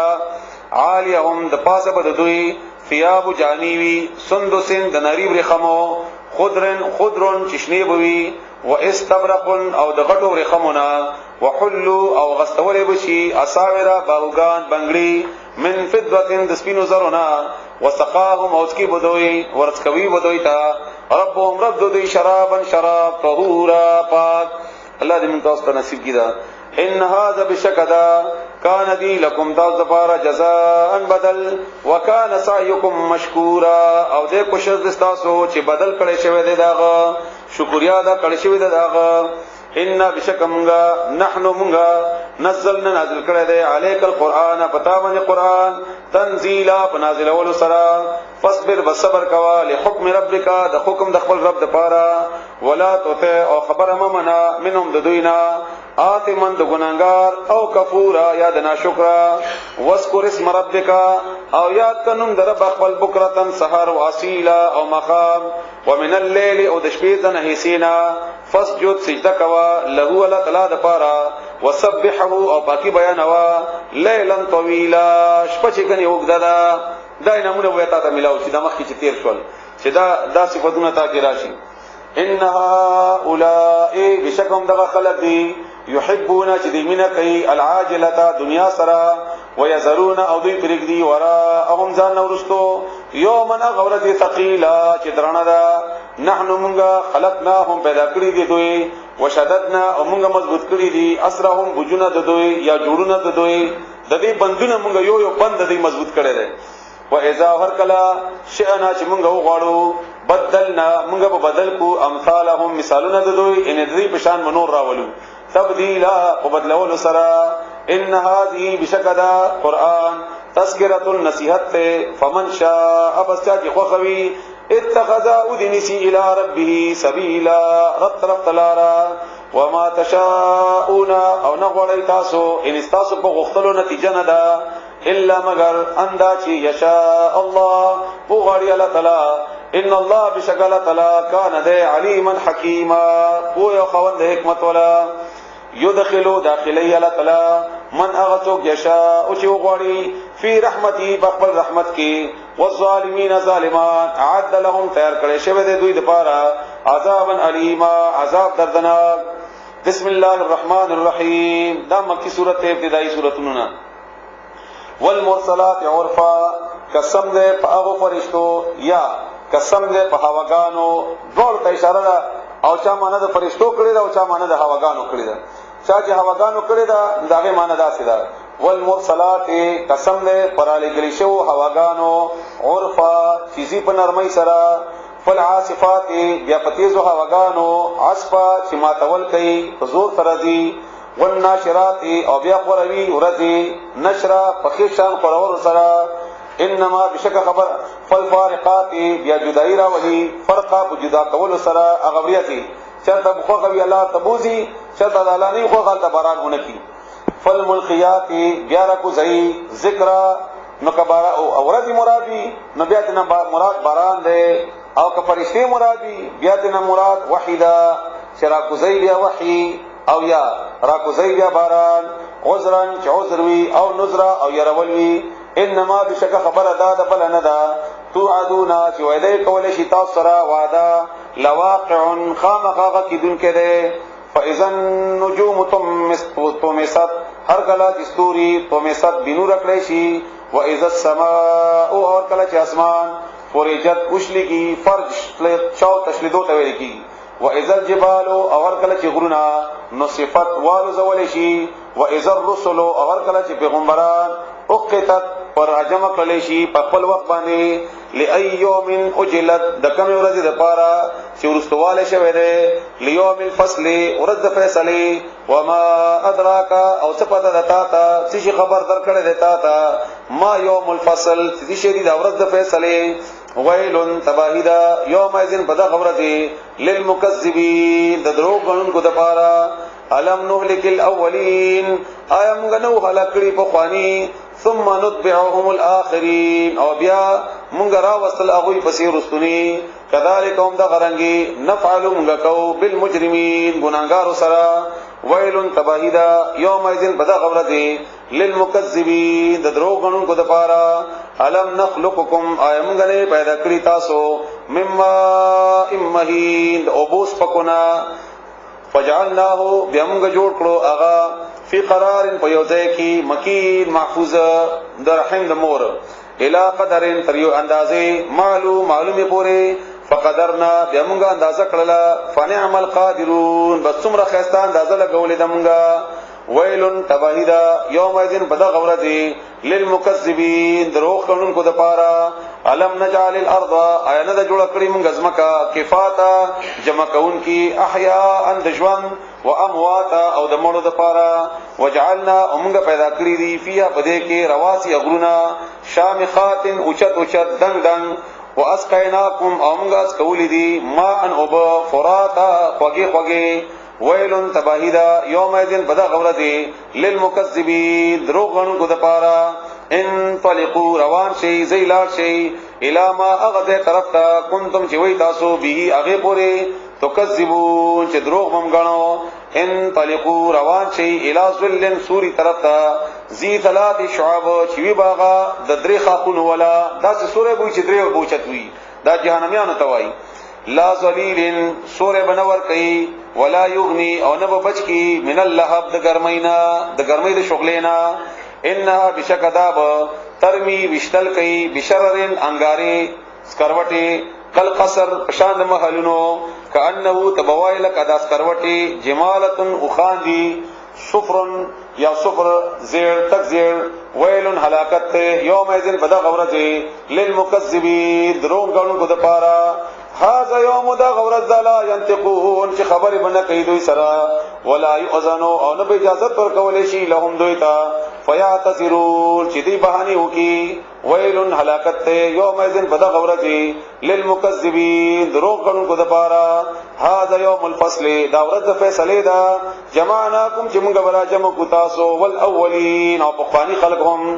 عالیهم د پاسه بد دوی ثياب جانیوی سندسن د نریب رخمو خضرن چشنی بوی و استبرقن او د غټو رخمونا وحلوا او غستول بشي اساورا باغان بنگړي من فضه د سپینو زرنا وسقاهم اوسکی بدوی ورسکوي بدوی تا ربهم رب دوی شراب طهورا پاک الله دې موږ تاسو ته نصیب کړه ان هذا بشکدا کان دی لکم تاسو لپاره جزاء بدل وکانه سعیکم مشکورا او دې کوشش تاسو چې بدل کړی شوی دی داغه شکریا دا کړی شوی دی داغه ان بشکمغا نحنو مونږه نزلنا نازل کړی دی علیک القرآن پتا باندې قرآن تنزیلا بنازل اول سرا فاصبر بصبر کوا لحکم ربک د حکم د خپل رب د پاره ولا تطع او خبر ممنا منهم د دوینا آتمن د ګناګار او کفورا یا د ناشکرا واذكر اسم ربک او یاد کنم در رب خپل بکرتن سحر و اصیلا او مقام ومن الليل او د شپې ځنه حسینا فسجد سجده کوا له الله تعالی د پاره وسبحه او باقی بیانوا لیلا طویلا شپه چې کني وګدا دا نمونه وې تا ته ملاو چې د مخ کې تیر شول چې دا صفاتونه تا کې راشي. انها اولئک بشکم دغه خلق دي یحبون چې دی مینه کوي العاجله دنیا سره ويذرون او دوی پرګدي وراءهم ځان ورستو یومن غورت ثقيلا چې درنه ده نحنو مونږه خلقناهم پیدا کړی دي دوی وشددنا او مونږه مضبوط کړی دي اسرهم بجونه د دوی یا جوړونه د دوی د دې بندونه مونږ یو بند د مضبوط کړی دی. و اذا هر کلا شئنا چې مونږ وغواړو بدلنا مونږ په بدل کو امثالهم مثالونه د دوی ان دې په شان منور راولو تبدیلا او بدلول سره. ان هذه بشکدا قران تذکرۃ النصیحت فمن شاء فاستجاب خوخوی اتخذ اذنسی الى ربه سبیلا رب تلارا وما تشاءون او نغوړی تاسو ان تاسو په غختلو نتیجه نه ده الا مگر اندا چې یشاء الله بغړی الله تعالی ان الله بشکل تعالی کان ده علیما حکیما او یو خوند حکمت ولا یدخلوا داخلی الله تعالی من اغتو یشاء او چې وغړی فی رحمتی بخبل رحمت کی والظالمین ظالمان اعد لهم تیار کړي شوی د دوی لپاره عذابا الیما عذاب دردناک. بسم الله الرحمن الرحیم دا مکی سورته ابتدائی سورتونه. والمرسلات عرفا قسم دې په هغه فرشتو یا قسم دې په هواګانو ډول ته اشاره ده او چا معنی د فرشتو کړی دا او چا معنی د هواګانو کړی دا. چا چې هواګانو کړی دا داغه معنی دا سي ده. والمرسلات قسم دې پراله گلی شو هواګانو عرفا چیزی په نرمۍ سره فالعاصفات بیا پتیزو هواګانو عصفا چې ماتول کوي حضور فرضی والناشرات او بیا قروی ورځي نشرا پخیشان قرور سره. انما بشک خبر فالفارقات بیا جدائی را ولی فرقا په جدا کول سره اغوریتی چرته بخو کوي الله تبوزی چرته الله نه خو غلط باران ونکی. فالملقیات بیا را کو زئی ذکر نو کبارا او ورځي مرادی نو بیا دنا مراد باران ده او که فرشتي مرادی بیا دنا مراد وحیدا شرا کو زئی بیا وحی او یا را کو زئی بیا باران عذرن چې عذر وی او نذرا او يرولوی. انما بشک خبر ادا د بل نه دا توعدونا چې وعده کول شي تاسو سره وعده لواقع خامخا کیدون کده. فاذا النجوم طمست هر کله چې ستوري طمست بنور کړی شي واذا السماء اور کله چې اسمان فرجت وشلږي فرج چاو تشلیدو ته ویل کی. واذا الجبال اور کله چې غرونه نصفت والو زول شي. واذا الرسل اور کله چې پیغمبران اقتت پر اجمع کړي شي په خپل وخت باندې لایوم اجلت د کوم ورځې لپاره چې ورستواله شوی دی لیوم الفصل ورځ د فیصله. وما ادراک او څه پته دتا تا چې خبر درکړه دتا تا ما یوم الفصل چې شي د ورځ د فیصله. ویل تباهدا یوم اذن بدا غورتی للمکذبین د دروغ غنونکو لپاره. الم نهلك الاولین آیا موږ نو هلاکړي په خواني ثم نتبعهم الاخرين او بیا موږ را وصل اغوی پسې رستونی. كذلك هم د غرنګي نفعل موږ کو بالمجرمين ګناګار سره. ویل تباهدا یوم اذن بدا غورتی للمکذبین د دروغ غنونکو لپاره. الم نخلقکم آیا موږ نه پیدا کړی تاسو مما امهین او بوس پکونا فجعلناه بیامونگا جوڑ کرو آغا فی قرار په یو ځای کې مکین محفوظ در رحم د مور الى قدر تر یو اندازې معلومه پوره فقدرنا بیامونگا اندازه کړلا فنعم القادرون بس څومره خسته اندازه لګولې دمونگا. ویل تباهدا یوم اذن بدا غورتی للمکذبین دروغ کوونکو د پاره. علم نجعل الارض آیا نه جوړ کړی موږ ازمکا کفاتا جمع کون کی احیاء اند ژوند و امواتا او د مړو د پاره. وجعلنا موږ پیدا کړی دی فیا پدې کې رواسی غرونا شامخات اوچت دنګ واسقیناکم او موږ اس کولی دی ما ان اوب فراتا خوږی. ویل تباهدا یوم اذن بدا غورتی للمکذبین دروغ غنونکو د پاره. ان طلقوا روان شي زیلار شي الی ما اغذ طرف تا کنتم چې وای تاسو به هغه پوره تکذبون چې دروغ مم غنو. ان طلقوا روان شي الی ذل سوری طرف تا ذی ثلاث شعب چې وی باغا د درې خاقون ولا داسې سورې بوې چې درې بوچت وی دا جهنميانو توای لا ذلیل سور بنور کوي ولا یغنی او نه بچ کی من اللهب د ګرمینا د ګرمۍ د شغلینا انها بشکداب ترمی وشتل کوي بشررن انګاری سکروټي کل قصر پشان محلونو کانه تبوایل کدا سکروټي جمالتن اخاندی صفرن یا صفر زیر تک زیر ویلن ہلاکت یوم ایذن بدا غورت للمکذبین درون گانو کو دپارا هذا يوم دا غورت زالا ينتقون چې خبر بنه کوي دوی سره ولا يؤذنوا او نه اجازه پر کولې شي لهم دوی ته فيعتذرون چې دی بهانه وکي ويل هلاکت يوم اذن بدا غورت للمكذبين دروغ غنو کو دپارا هذا يوم الفصل دا ورځ فیصله دا جمعناکم چې موږ برا جمع کو تاسو والاولین او بخوانی خلقهم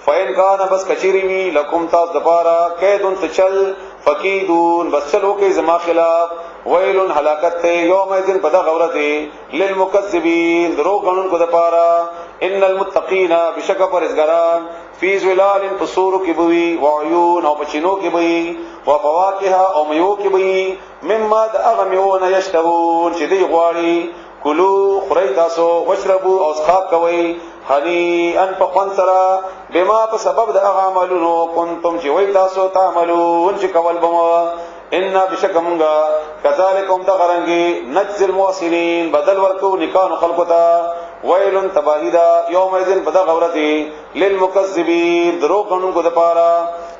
فین کان بس کچری وی لکم تاس دپارا کیدن تچل فکیدون بس چلو کے زما خلاف ویل ہلاکت یوم الدین پدا غورت للمکذبین دروغ غنون کو دپارا ان المتقین بشک پرهیزګاران فی ظلال پسور کی بوی وعیون او پچینو کی بوی وفواکه او میو کی بوی مما دغمیون یشتهون چې دی غواړي کلو خری تاسو وشربو او اسخاب کوي هنی ان په خوان سره بما په سبب د اعمالونو کنتم چې وای تاسو تعملون چې کول بما ان بشکمغا کذالکم تغرنگی نجز المحسنین بدل ورکو نکانو خلقتا ویل تباہیدا یوم اذن بدا غورتی للمکذبین دروغ غنون کو دپارا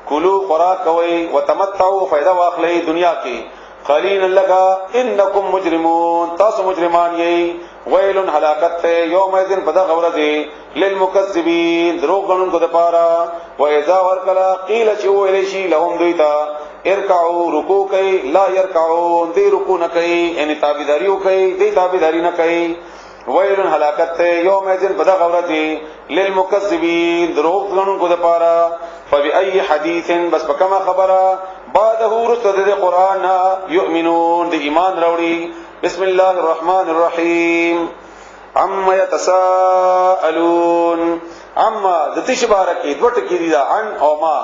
کلو خوراک کوي وتمتعوا فائدہ واخلی دنیا کی قلیلا لگا انکم مجرمون تاسو مجرمان یی ویل ہلاکت یوم اذن بدا غورتی للمکذبین دروغ غنون کو دپارا و اذا ورکلا قیل چو الیشی لهم دویتا ارکعوا رکوع کئی لا یرکعون دی رکوع نہ کئی یعنی تابعداریو کئی دی تابعداری نہ کئی ویل ہلاکت یوم اذن بدا غورتی للمکذبین دروغ غنون کو دپارا فبأي حديث بس بکما خبره بعده رسد د قران يؤمنون د ایمان راوړي بسم الله الرحمن الرحیم عما يتساءلون عما د تشبارکی دوټ کی دي عن او ما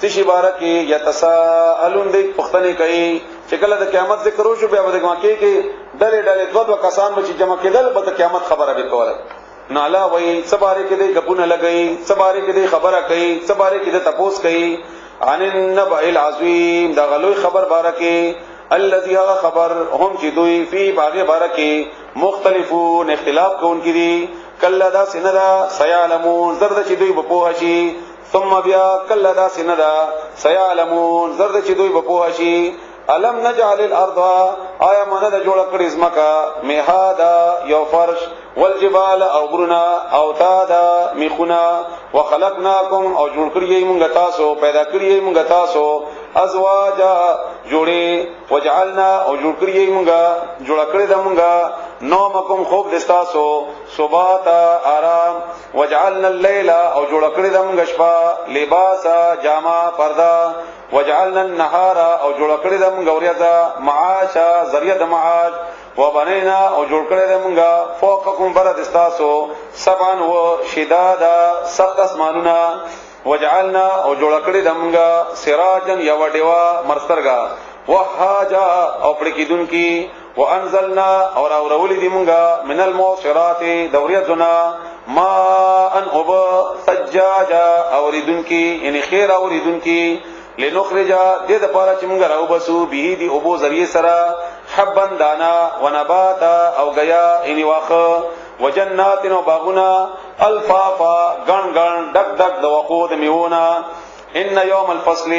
تشبارکی يتساءلون د پختنه کوي چې کله د قیامت ذکر وشو بیا د واقع کې ډلې ډلې دوه کسان به چې جمع کېدل به د قیامت خبره به کوله نالا وای سباره کې د غپونه لګئی سباره کې د خبره کوي سباره کې د تپوس کوي عن النبأ العظیم دا غلوی خبر بارکه الذي هغه خبر هم چې دوی فی باغه بارکه مختلفون اختلاف کوونکې دي کله دا سندا سيعلمون زرد چې دوی بپوه شي ثم بیا کله دا سندا سيعلمون زرد چې دوی بپوه شي الم نجعل الارض آیا مانه د جوړ کړی زمکا میهادا یو فرش والجبال او غرنا او تادا میخنا وخلقناکم او جوړ کړی موږ تاسو پیدا کړی موږ تاسو ازواجا جوړې وجعلنا او جوړ کړی موږ جوړ کړی د موږ نومکم خوب دستاسو صباتا آرام وجعلنا الليل او جوړ کړی د موږ شپه لباسا جاما پردا وجعلنا النهار او جوړ کړی د موږ ورځ معاشا ذریعہ د معاش وبنینا او جوړ کړی د موږ فوقکم برد استاسو سبعا وشدادا سخت اسمانونه وجعلنا او جوړ کړی د موږ سراجن یو ډیوا مرسترګه وهاجا او پړکیدون کی وانزلنا اور اورول دی موږ من الموصرات دوریتنا ما ان اب سجاجا اوریدون کی یعنی خیر اوریدون کی لنخرج دې د پاره چې موږ راو بسو به دي ابو ذریعہ سرا حبن دانا ونباتا او غیا ان واخه وجنات و باغنا الفافا غن غن دک دک د وقود میونا ان یوم الفصل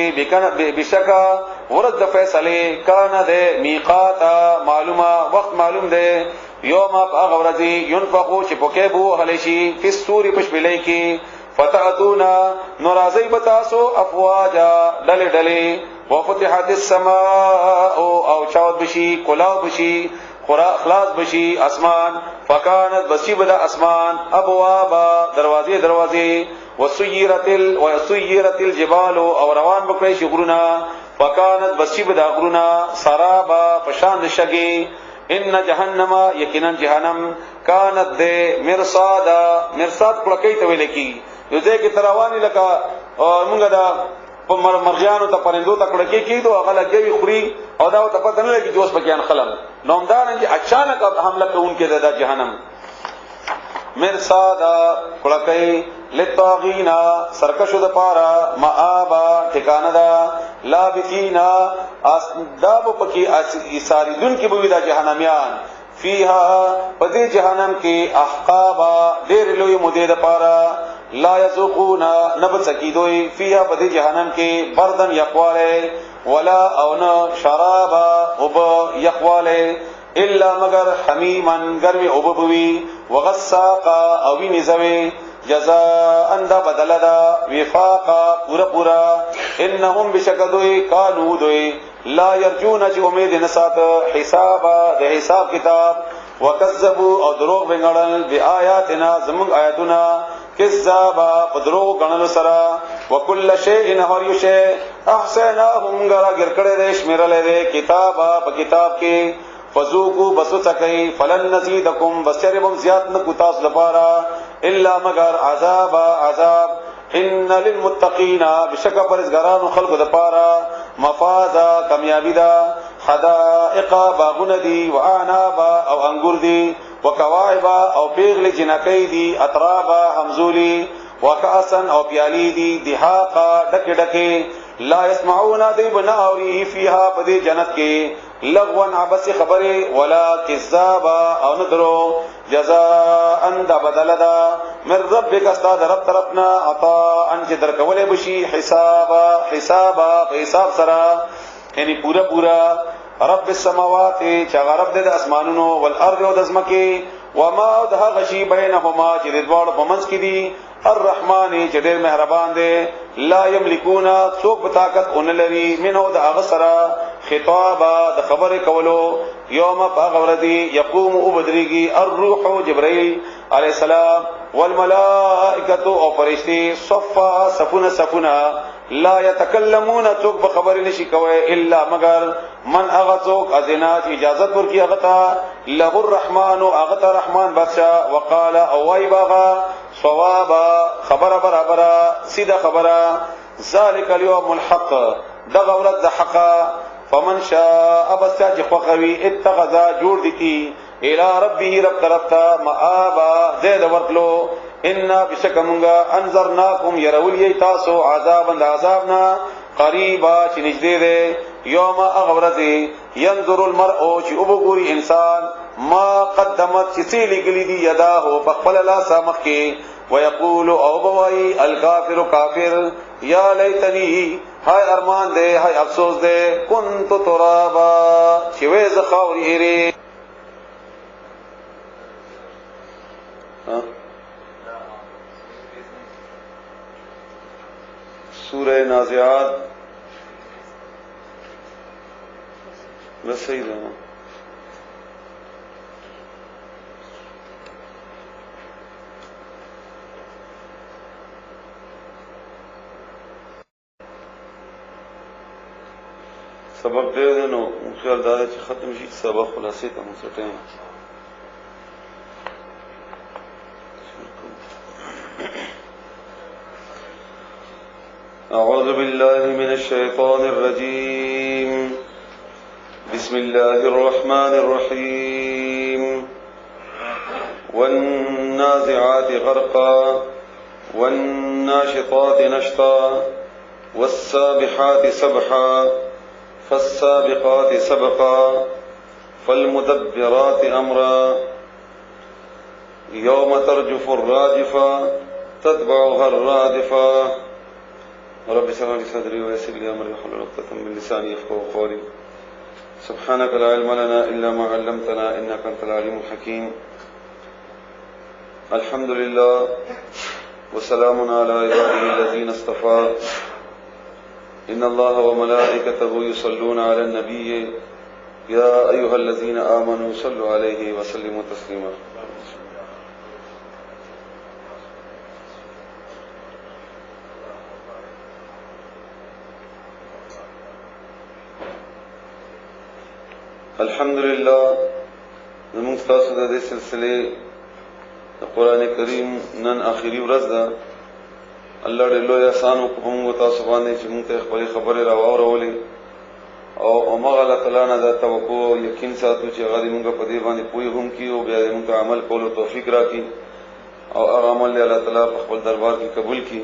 بشکا ورد فیصله کان ده میقاتا معلومه وقت معلوم ده یوم اغورزی ينفقو چې پوکې بو هلشي فی السور پشبلای کی فتاتونا نورازی بتاسو افواجا ډلې ډلې وفتحت السماء او چاود بشي کلاو بشي خلاص بشي اسمان فکانت بشي بدا اسمان ابوابا دروازې وسيرت الجبال او روان بکړي شغرنا فکانت بشي بدا غرنا سرابا پشان شګي ان جهنم یقینا جهنم کانت ده مرصاد کلکې ته ویل کی یو ځای کې تروانی لکه مونږه دا په مرغیانو ته پرندو ته کړه کېدو هغه لګوي خوري او دا ته پته نه لګي چې اوس پکې ان خلم نومدار چې اچانک حمله کوونکې د جهنم مرصاد کړکې لتاغینا سرکشو د پارا مآبا ټکانه دا لابثینا اسداب پکې اساریدون کې بوي د جهنميان فیها پدې جهنم کې احقابا ډېر لوی مودې د پارا لا یذوقون نبسکیدوی فیها پدې جهنم کې بردن یقواله ولا او نه شرابا وب یقواله الا مگر حمیمن گرمی وبوي وغساقا او وینځوي جزاء اند بدل دا وفاقا پورا پورا انهم بشکدوی قالو دوی لا يرجون چې امید نسات حسابا د حساب کتاب وکذبوا او دروغ بنګړل بیااتنا زمون آیاتنا کذابا بدروغ غنل سرا وکل شیء هر یو شی احسنهم غرا ګرکړې دې شمیرلې دې کتابا په کتاب کې فذوقوا بسوتکای فلن نزيدکم بشربم زیات نکو تاسو لپاره الا مگر عذاب ان للمتقین بشک پرهیزګارانو خلق د پاره مفازا کامیابی دا حدائق باغون دی واعناب او انګور دی وکواعب او پیغل جنکی دی اطرابا همزولی وکاسن او پیالی دی دهاقا ډک ډک لا يسمعون دی بناوری فیها بدی جنت کې لغون عبس خبره ولا کذابا او ندرو جزاء اند بدل دا من ربک استاد رب طرفنا عطاء ان در کوله بشي حسابا حساب سرا یعنی پورا رب السماوات چې رب د اسمانونو والارض او د زمکه وما ده غشي بینهما چې د دوړ په منځ کې دي الرحمن چې ډېر مهربان دی لا یملکون څوک په طاقت اون لري منه د هغه سره خطابا د خبرې کولو یوم باغوردی یقوم او بدریږي الروح جبرائیل علی السلام والملائکه او فرشتي صفا صفنا لا يتكلمون څوک به خبرې نشي کوي الا مگر من هغه څوک اذنات اجازت ورکي هغه ته له الرحمن هغه ته رحمان بادشاہ وقال او وای باغا صوابا خبره برابر سیده خبره ذالک اليوم الحق دغه ورځ د حق فمن شاء بساج خوخوي اتخذ جوړ دي الى ربه رب طرفتا مآبا زید ورکلو ان بشکمغا انذرناکم يرولي تاسو عذابنا قریبا چې نږدې ده یوم اغورزی ينظر المرء چې وګوري انسان ما قدمت چې لګلی دي یداه فخپل لا سامخ کې ويقول او بوای الکافر کافر یا لیتنی هاي ارمان دے هاي افسوس دے كنت ترابا چې وې زخاوري هری سورہ نازعات وسیدہ سبق دے دینو خیال دار چې ختم شي سبق خلاصې ته مو سټایم اعوذ بالله من الشیطان الرجیم بسم الله الرحمن الرحیم والنازعات غرقا والناشطات نشطا والسابحات سبحا فالسابقات سبقا فالمدبرات امرا يوم ترجف الراجفة تتبعها الرادفة رب اشرح لي صدري ويسر لي امري واحلل عقدة من لساني يفقهوا قولي سبحانك لا علم لنا الا ما علمتنا انك انت العليم الحكيم الحمد لله وسلام على عباده الذين اصطفى إن الله وملائكته يصلون على النبي يا أيها الذين آمنوا صلوا عليه وسلموا تسليما الحمد لله زمون تاسو د دې سلسله د قران کریم نن اخیری ورځ ده الله دې لوی احسان وکړي موږ تاسو باندې چې موږ ته خپل خبره راوړولې او موږ الله تعالی نه د توقع یقین ساتو چې هغه موږ په دې باندې پوي هم کیو بیا موږ عمل کولو توفیق راکړي او هغه عمل الله تعالی په خپل دربار کې قبول کړي.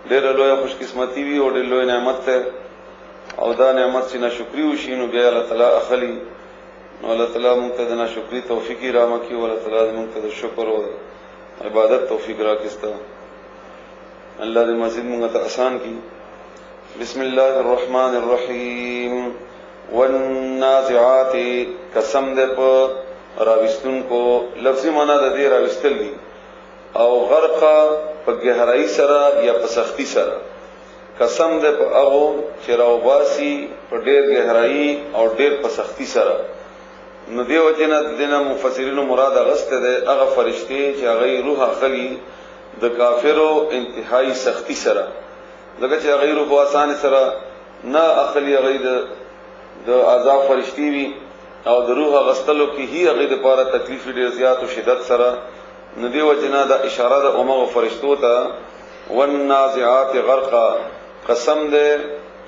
ډېر لوی خوش قسمتي وي او ډېر لوی نعمت ده او دا نعمت چې ناشکری وشي نو بیا الله تعالی اخلي نو الله تعالی موږ ته د ناشکری توفیق راکړي او الله تعالی موږ ته د شکر او عبادت توفیق راکړي. الله دې مزید موږ ته آسان کړي. بسم الله الرحمن الرحیم. والنازعات قسم دې په راوستون کو لفظي معنا د دې راوستل دي او غرق په گہرائی سره یا په سختی سره. قسم دې په هغه چې راوباسي په ډېر گہرائی او ډېر په سختی سره. نو دی وجنه د دینه مفسرینو مراد غسته ده هغه فرشتي چې هغه روح اخلي د کافرو انتهایی سختی سره. دغه چې هغه روح آسان سره نه اخلي هغه د عذاب فرشتي وي او د روح غستلو کې هي هغه د لپاره تکلیف ډېر زیات او شدت سره. نو دی وجنه د اشاره د اومغه فرشتو ته والنازعات غرقا قسم ده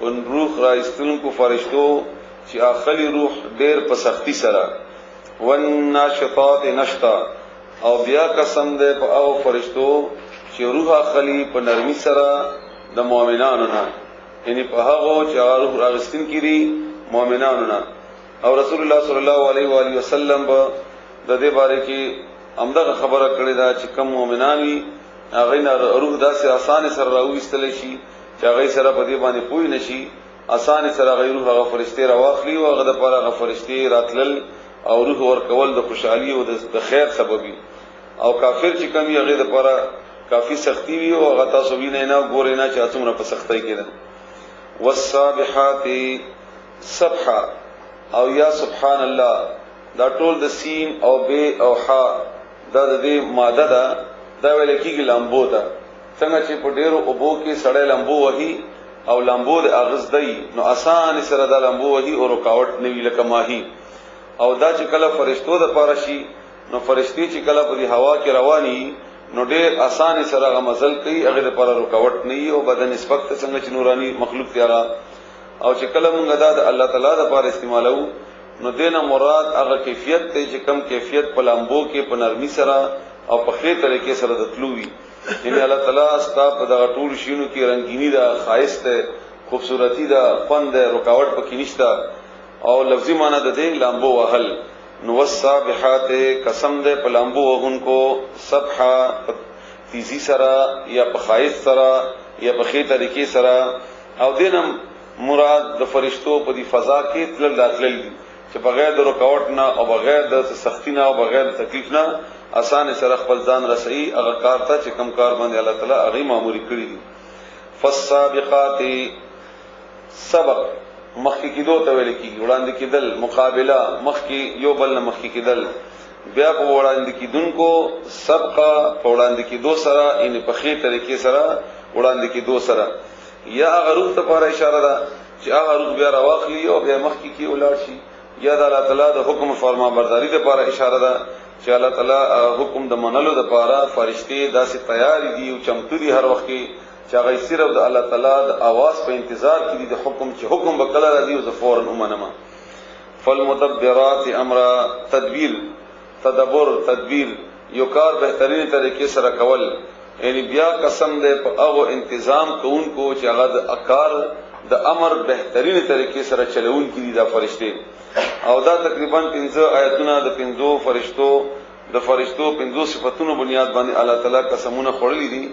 ان روح راستون کو فرشتو چې اخلي روح ډېر په سختی سره. والناشطات نشطا او بیا قسم ده په او فرشتو چې روح اخلي په نرمي سره د مؤمنانو نه یعنی په هغه چې روح راستون کړي مؤمنانو نه. او رسول الله صلی الله علیه و آله وسلم د دې باره کې همدغه خبره کړې ده چې کوم مؤمنان وي هغه نه روح داسې آسان سره راوېستل شي چې هغه سره په دې باندې پوي نشي آسان سره غیر هغه فرشتي راواخلي او هغه د پاره هغه فرشتي راتلل او روح ورکول د خوشحالي او د خیر سببي. او کافر چې کوم هغه د پاره کافی سختی وی او هغه تاسو وینئ نه ګورئ نه چې څومره په سختۍ کې ده. والسابحات سبحا او یا سبحان الله دا ټول د سین او ب او ح دا د دې ماده ده دا ویل کېږي لامبو ده. څنګه چې په ډیرو اوبو کې سړی لامبو وهي او لامبو د اغز دی نو آسان سره دا لامبو وهي او رکاوټ نه وی لکه ماهی. او دا چې کله فرشتو د پاره شي نو فرشتي چې کله په هوا کې رواني نو ډېر آسان سره غمزل کوي هغه لپاره رکاوټ نه وي او بدن نسبت څنګه چې نوراني مخلوق دی هغه. او چې کله موږ دا د الله تعالی لپاره استعمالو نو دینه مراد هغه کیفیت ته چې کم کیفیت په لامبو کې په نرمي سره او په خې طریقې سره د تلوي. یعنی الله تعالی استا په دغه ټول شینو کې رنگینی دا خاص ده خوبصورتی دا فن ده رکاوټ پکې نشته او لفظي معنی ده دې لامبو وهل. نو والسابحات قسم ده په لامبو وهونکو سبحا تیزی سره یا په خاص سره یا په خې طریقې سره. او دینه مراد د فرشتو په دی فضا کې تل داخل دي چې بغیر د رکاوټ نه او بغیر د سختی نه او بغیر د تکلیف نه آسان سره خپل ځان رسي هغه کار ته چې کم کار باندې الله تعالی هغه ماموري کړی دي. فالسابقات سبق مخکې کېدو ته ویل کېږي وړاندې کېدل مقابله مخکې یو بل نه مخکې کېدل. بیا په وړاندې کېدونکو سبقه په وړاندې کېدو سره ان په خې طریقې سره وړاندې کېدو سره یا هغه روح ته لپاره اشاره ده چې هغه روح بیا راواخلي او بیا مخکې کې ولاړ شي. یا د الله تعالی د حکم فرما برداری لپاره اشاره ده چې الله تعالی حکم د منلو لپاره فرشتي داسې تیار دي او چمتو دي هر وخت کې چې هغه صرف د الله تعالی د आवाज په انتظار کې دي د حکم چې حکم وکړه راځي او فورا ومنما. فالمدبرات امر تدبیر تدبر تدبیر یو کار بهترین طریقې سره کول. یعنی بیا قسم دې په هغه تنظیم کوونکو چې هغه د اکار د امر بهترین طریقې سره چلون کړي دا فرشتي. او دا تقریبا 15 آیتونه د 15 فرشتو د فرشتو 15 صفاتونو بنیاد باندې الله تعالی قسمونه خورلې دي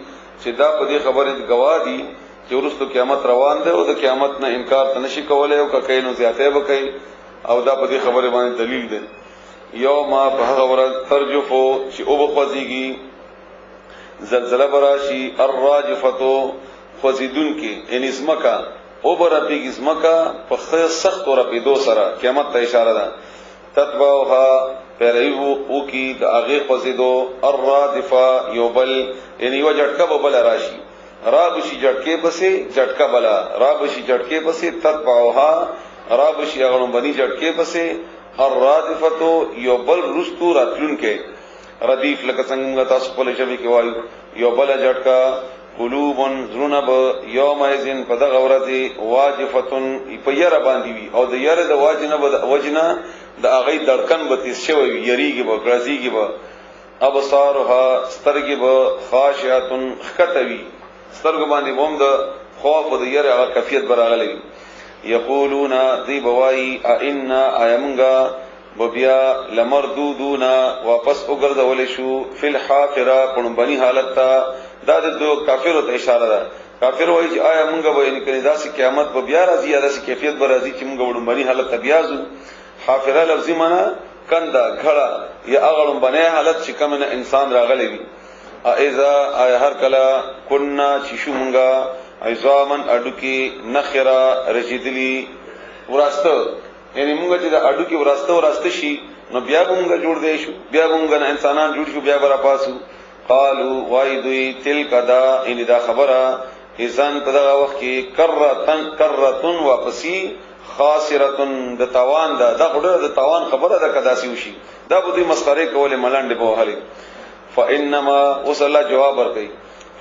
چې دا په دې خبره گواه دي چې ورستو قیامت روان ده او د قیامت نه انکار نشي کولای او کله نو زیاته وکړي او دا په دې خبره باندې دلیل ده. یوم په هغه ورځ ترجفو چې او بخوځيږي زلزلہ براشی الراجفتو خوزیدون کی یعنی زمکا او برپیگی زمکا په سخت و رپیدو سرا قیامت تا اشاره ده. تتبعوها پیرویو او کی دا آغی خوزیدو الرادفا یوبل یعنی و جٹکا ببلا راشی رابشی جٹکے پسے جٹکا بلا رابشی جٹکے پسے تتبعوها رابشی اغنم بنی جٹکے پسے الرادفتو یوبل رستو راتلون کے ردیف لکه څنګه تاسو خپل ژبه کې وایو یو بل جټکا قلوب ذنب یومئذ په دغه ورځ واجفتن په یره باندې وي او د یره د وجنه د هغه دړکن به تیز شوی یریږي به غړزيږي به ابصارها سترګې به خاشعتن خطوي سترګ باندې هم د خوف او د یره هغه کیفیت براغلي یقولون دی بوای ائنا ایمغا بیا لمردودون واپس وګرځول شو فل حافره پړمبني حالت ته دا د کافرو ته اشاره ده کافر وایي چې آیا مونږ به ان کړي داسې قیامت به بیا راځي یا داسې کیفیت به راځي چې مونږ وړمبني حالت ته بیا ځو حافره لفظي معنی کنده غړه یا اغړمبني حالت چې کوم نه انسان راغلی وي اذا هر کلا كنا چشو مونږه عظامن اډوکی نخرا رشدلی وراسته یعنی مونږ چې د اډوکی وراسته شي نو بیا مونږ جوړ دی شو بیا مونږ نه انسانان جوړ شو بیا برا پاسو قالوا وایدوی تلک دا ان دا خبره اذن په دغه وخت کې کرتن واپسی خاسرتن د تاوان دا غډه د تاوان خبره ده کدا سی وشي دا به دوی مسخره کوله ملانډ په وهلي فانما وصلا جواب ورکړي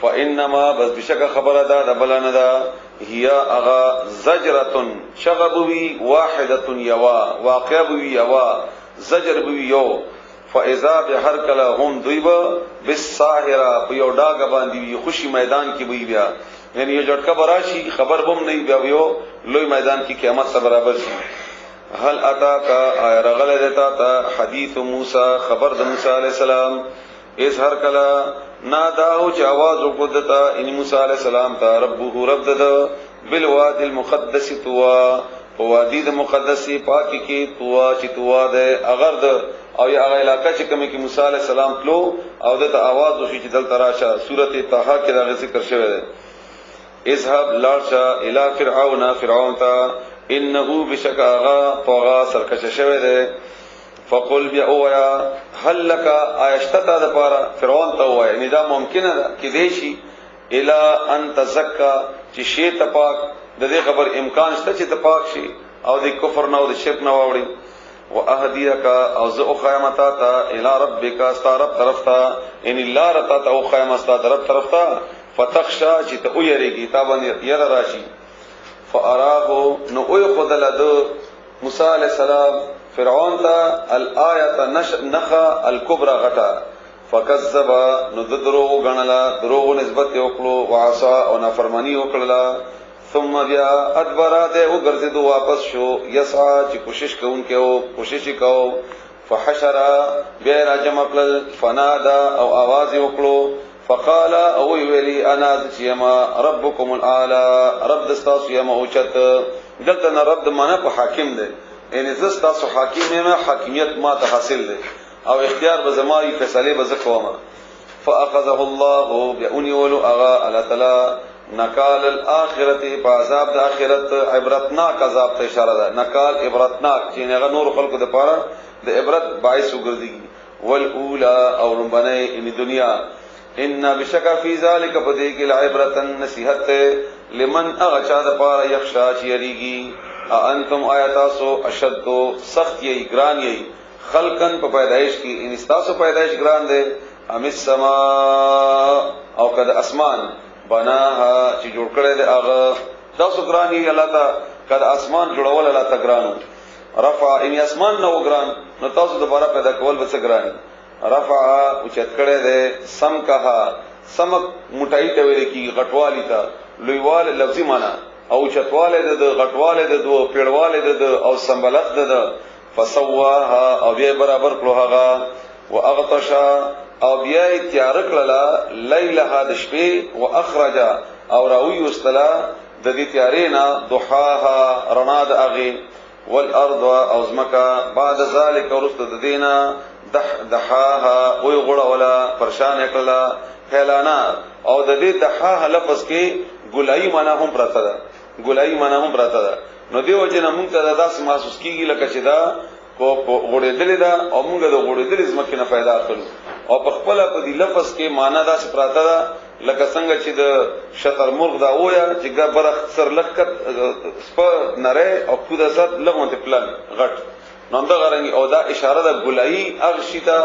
فانما بس بشک خبره ده د بلنه ده هي اغا زجرتن شغبوی واحده یوا واقعبوی یوا زجر بوی یو فاذا بهر کله هم دویبا بالساهره په یو ډاګ باندې خوشي میدان کې وی بیا یعنی یو جټکا براشي خبر بم نه بیا یو لوی میدان کې قیامت سره برابر شي هل اتاکا رغل دیتا تا حدیث موسی خبر د موسی علی السلام اس هر کله ناداو چې आवाज وکړتا ان موسی علی السلام ته ربه رب د بالواد المقدس توا په وادي د مقدسي پاکي کې توا چې توا ده اگر د او یا هغه علاقہ چې کومه کې موسی علی السلام تلو او د आवाज وشي چې دل تراشه سورته طه کې دا ذکر شوی ده اذهب لارشا الى فرعون تا انه بشکاغا طغى سرکش شوی ده فقل بیا اویا هل لك عاشتتا د پاره فرعون ته وای نه دا ممکنه ده کې دیشي الى ان تزکا چې شی تپاک د دې خبر امکان شته چې تپاک شي او د کفر نه او د شرک نه واوړي واهديك او ذو خیمتا تا الى ربك استرب طرفتا ان الله رتا او خیمستا طرف طرفتا فتخشى چې ته ويریږي تا باندې ير راشي فاراه نو او خدل د موسی عليه السلام فرعون تا الايه نخا الكبرى غټا فكذب نو دروغ غنلا دروغ نسبت وکړو وعصا او نافرمانی وکړه ثم بیا ادبر ده او ګرځیدو واپس شو یسعا چې کوشش کوونکې او کوشش وکاو فحشر بیا راجم خپل فنادا او आवाज وکړو فقال او ویلی انا ذیما ربکم الاعلى رب دستاسو یما اوچت دلته نه رب معنا په حاکم ده یعنی زستاسو حاکم ما حاکمیت ما ته حاصل ده او اختیار به زمای فیصله به زکوما فاخذه الله بأني ولو اغا الله تعالی نکال الاخرته بعذاب د اخرت عبرتناک عذاب ته اشاره ده نکال عبرتناک چې هغه نور خلقو د پاره د عبرت باعث وګرځي والاولى او ربنه ان دنیا ان بشک فی ذلک بدی کې العبرتن نصیحت لمن اغچا د پاره یخشا چې یریږي انتم آیاتاسو اشد سخت یی ګران یی خلقن په پیدائش کې ان استاسو پیدائش ګران ده ام السما او کده اسمان بناها چې جوړ کړی دی هغه تاسو ګرانی الله تا کله اسمان جوړول الله تا ګرانو رفع ان اسمان نو ګران نو تاسو دوباره پیدا کول به څه ګرانی رفع او چت کړی دی سم کها سمک موټای ته ویل کی غټوالی تا لویوال لفظي معنا او چتواله د غټواله د دو پیړواله د او سمبلت د فسواها او بیا برابر کړو هغه واغطشا او بیا تیار کړلا لیلها د شپې واخرج او راوی واستلا د دې تیارینا ضحاها رڼا د اغه والارض او زمکا بعد ذلك ورست د دینا دحاها او غړه ولا پریشان کړلا هلانا او د دې دحاها لفظ کې ګلای معنا هم پراته ده ګلای معنا هم پراته ده نو دیو جن موږ ته داس محسوس کیږي لکه چې دا کو غړېدلې ده او موږ د غړېدلې زمکه نه फायदा اخلو او په خپل په دې لفظ کې معنا دا پراته ده لکه څنګه چې د شتر مرغ دا ویا چې ګبر اختصر لکت سپ نره او خود صد لغونته پلان غټ نو دا غرنګ او دا اشاره ده ګلای اغشیتا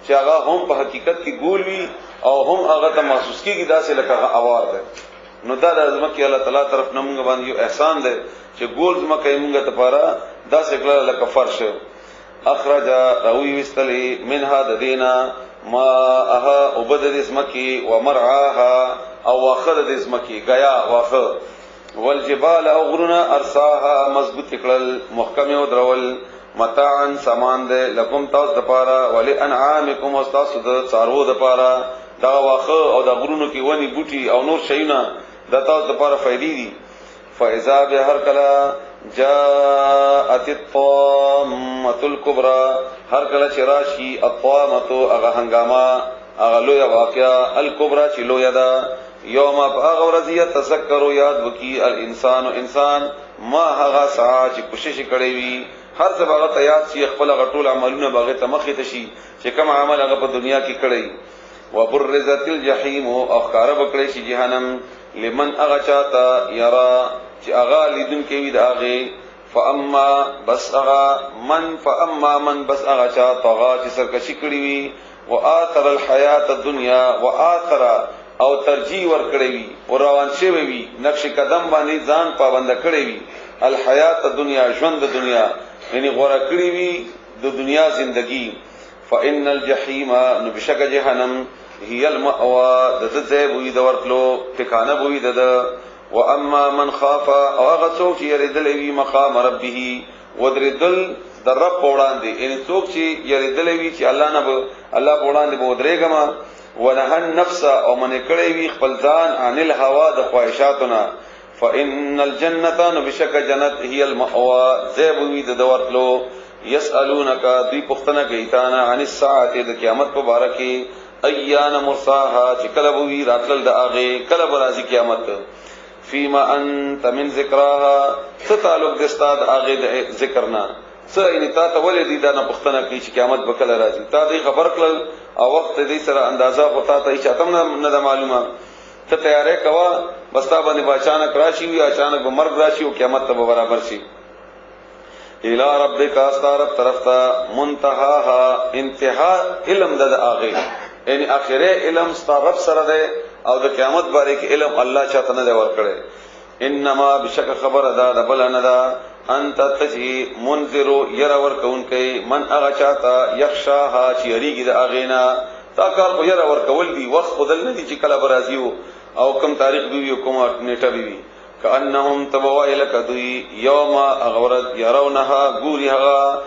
چې هغه هم په حقیقت کې ګول وي او هم هغه ته محسوس کیږي داسې لکه اوار ده. نو دا د ځمکې الله تعالی طرف نه موږ باندې یو احسان ده چې ګول ځمکه موږ ته پاره داسې کړه لکه فرش. اخرج روي وستلی منها د دینا ما اها وبد د ځمکې ومرعاها او واخر د ځمکې غیا واخر والجبال او غرنا ارساها مضبوط کړل محکم او درول متاعا سامان ده لکم تاسو د پاره ولی انعامکم واستاسو د څارو د پاره دا واخه او د غرونو کې ونی بوټي او نور شیونه د تاسو د پاره فائدې دي. فاذا بهر کلا جاءت الطامه الكبرى هر کله چې راشي الطامه هغه هنګاما هغه لوی واقعا الكبرى چې لوی ده یوم هغه ورځ تذکر یاد وکي الانسان انسان ما هغه ساعه چې کوشش کړی وي هر څه هغه ته یاد شي خپل غټول عملونه هغه ته مخې ته شي چې کوم عمل هغه په دنیا کې کړی. وبرزت الجحیم او ښکار وکړي شي جهنم لمن هغه چاته یرا چې هغه لیدون کې وي داغه فاما بس هغه من بس هغه چاته هغه چې سرکشي کړی وي واثر الحیات الدنیا واثر او ترجیح ور کړی وي او روان شي وي نقش قدم باندې ځان پابند کړی وي الحیات الدنیا ژوند د دنیا یعنی غوړه کړی وي د دنیا زندگی. فان الجحیم نبشک جهنم هي المأوى د ذئب وي د ورتلو ټکانه وي د واما من خاف او هغه څوک چې یریدل وي مقام ربه ودردل د رب وړاندې ان څوک چې یریدل وي چې الله نه الله وړاندې ودرېګما ونهى النفس او من کړي وي خپل ځان عن الهوا د خواهشاتنا فان الجنه نبشک جنت هي المأوى ذئب وي د ورتلو. يسالونك دی پختنه گیتانا عن الساعه د قیامت مبارکي ایان مرساها چې کله وی راتل د اغه کله برازي قیامت. فيما انت من ذکرها څه تعلق د استاد اغه د ذکرنا څه ان تا ته ولې دي دا نه پختنه کوي چې قیامت به کله راځي تا دې خبر کړل او وخت دې سره اندازا پتا ته چې اتم نه معلومه ته تیارې کوا بس تا باندې اچانک راشي وي اچانک به مرګ راشي او قیامت ته برابر شي. الى ربک استرب طرف ته منتهاها انتها علم د اغه یعنی اخره علم سترب سره ده او د قیامت باره کې علم الله چاته نه ور کړي. انما بشک خبر ادا د بل نه ده انت تجي منذر ير ور کون کوي من اغه چاته يخشاها چې یریږي د اغینا تا کار خو ير ور کول دي وخت خدل نه دي چې کله برازيو او کم تاریخ دی کوم نیټه دی کانهم تبوائل کدی یوم اغورد يرونها غورها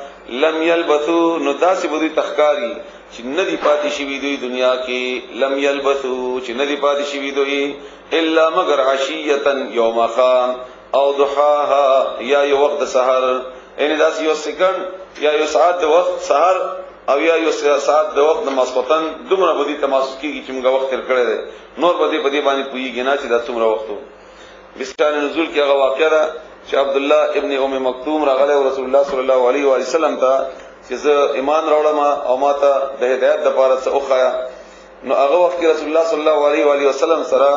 لم يلبثوا نداس بدی تخکاری چې ندی پاتې شي دوی دنیا کې لم يلبثوا چې ندی پاتې شي دوی الا مگر عشیه یوم خام او ضحاها یا یو وخت سحر یعنی داس یو سکند یا یو ساعت د وخت سحر او یا یو ساعت د وخت مسقطن دومره بدی تماسو کیږي چې موږ وخت تر کړی دی نور بدی باندې پویږي نه چې دا څومره وختو. بستان نزول کې هغه واقعه ده چې عبد الله ابن ام مکتوم راغله رسول الله صلی الله علیه و سلم ته چې زه ایمان راوړم او ماته د هدایت د پاره څه اوخایا. نو هغه وخت رسول الله صلی الله علیه و سلم سره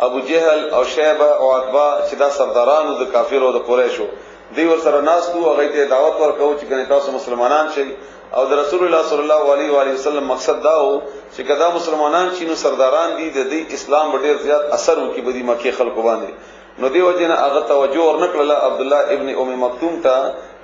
ابو جهل او شیبه او عتبہ چې دا سردارانو د کافرو د قریشو دی ور سره ناس تو هغه ته دعوت ورکو چې کنه تاسو مسلمانان شئ او د رسول الله صلی الله علیه و سلم مقصد دا و چې کدا مسلمانان شینو سرداران دي د اسلام ډیر زیات اثر وکي بدی مکه خلکو باندې. نو دی وجنه هغه توجه ورنکړه عبد الله ابن ام مکتوم ته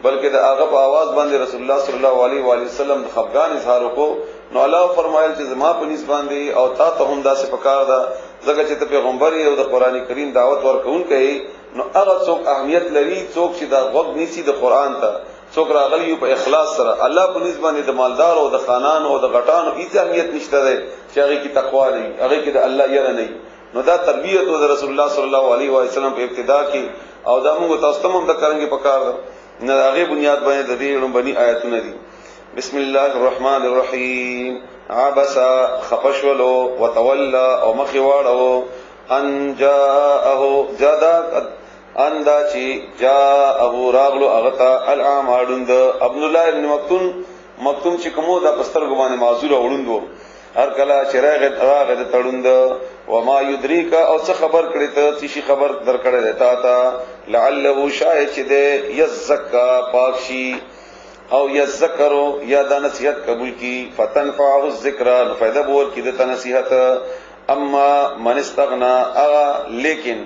بلکې د هغه په आवाज باندې رسول الله صلی الله علیه و سلم د خفقان اظهار وکړو. نو الله فرمایل چې زما په نس باندې او تا ته هم داسې پکار ده ځکه چې ته پیغمبر یې او د قران کریم دعوت ورکوونکی نو هغه څوک اهمیت لري څوک چې دا وګ نیسی د قران ته څوک راغلی په اخلاص سره الله په نس باندې د مالدار او د خانان او د غټانو هیڅ اهمیت نشته ده چې هغه کی تقوا لري هغه کی د الله یره نه. نو دا تربیت او د رسول الله صلی الله علیه و سلم په ابتدا کې او دا موږ تاسو ته هم د کرانګي پکار نه هغه بنیاد باندې د دې لومبني آیاتونه دي. بسم الله الرحمن الرحیم عبس خفشولو وتولى او مخواړو ان جاءه جدا اندا چې جاءه راغلو اغتا العام اړوند عبد الله ابن مکتوم چې کومو د پستر ګمانه معذور وړوندو هر کله چراغ راغ تړوند و ما یدریک او څه خبر کړی ته چې خبر درکړی تا لعله شاید چې د یزکا پاکشي او یذکرو یا د نصیحت قبول کی فتنفعه الذکر نو فائدہ بول کی د نصیحت اما من استغنا اغا لیکن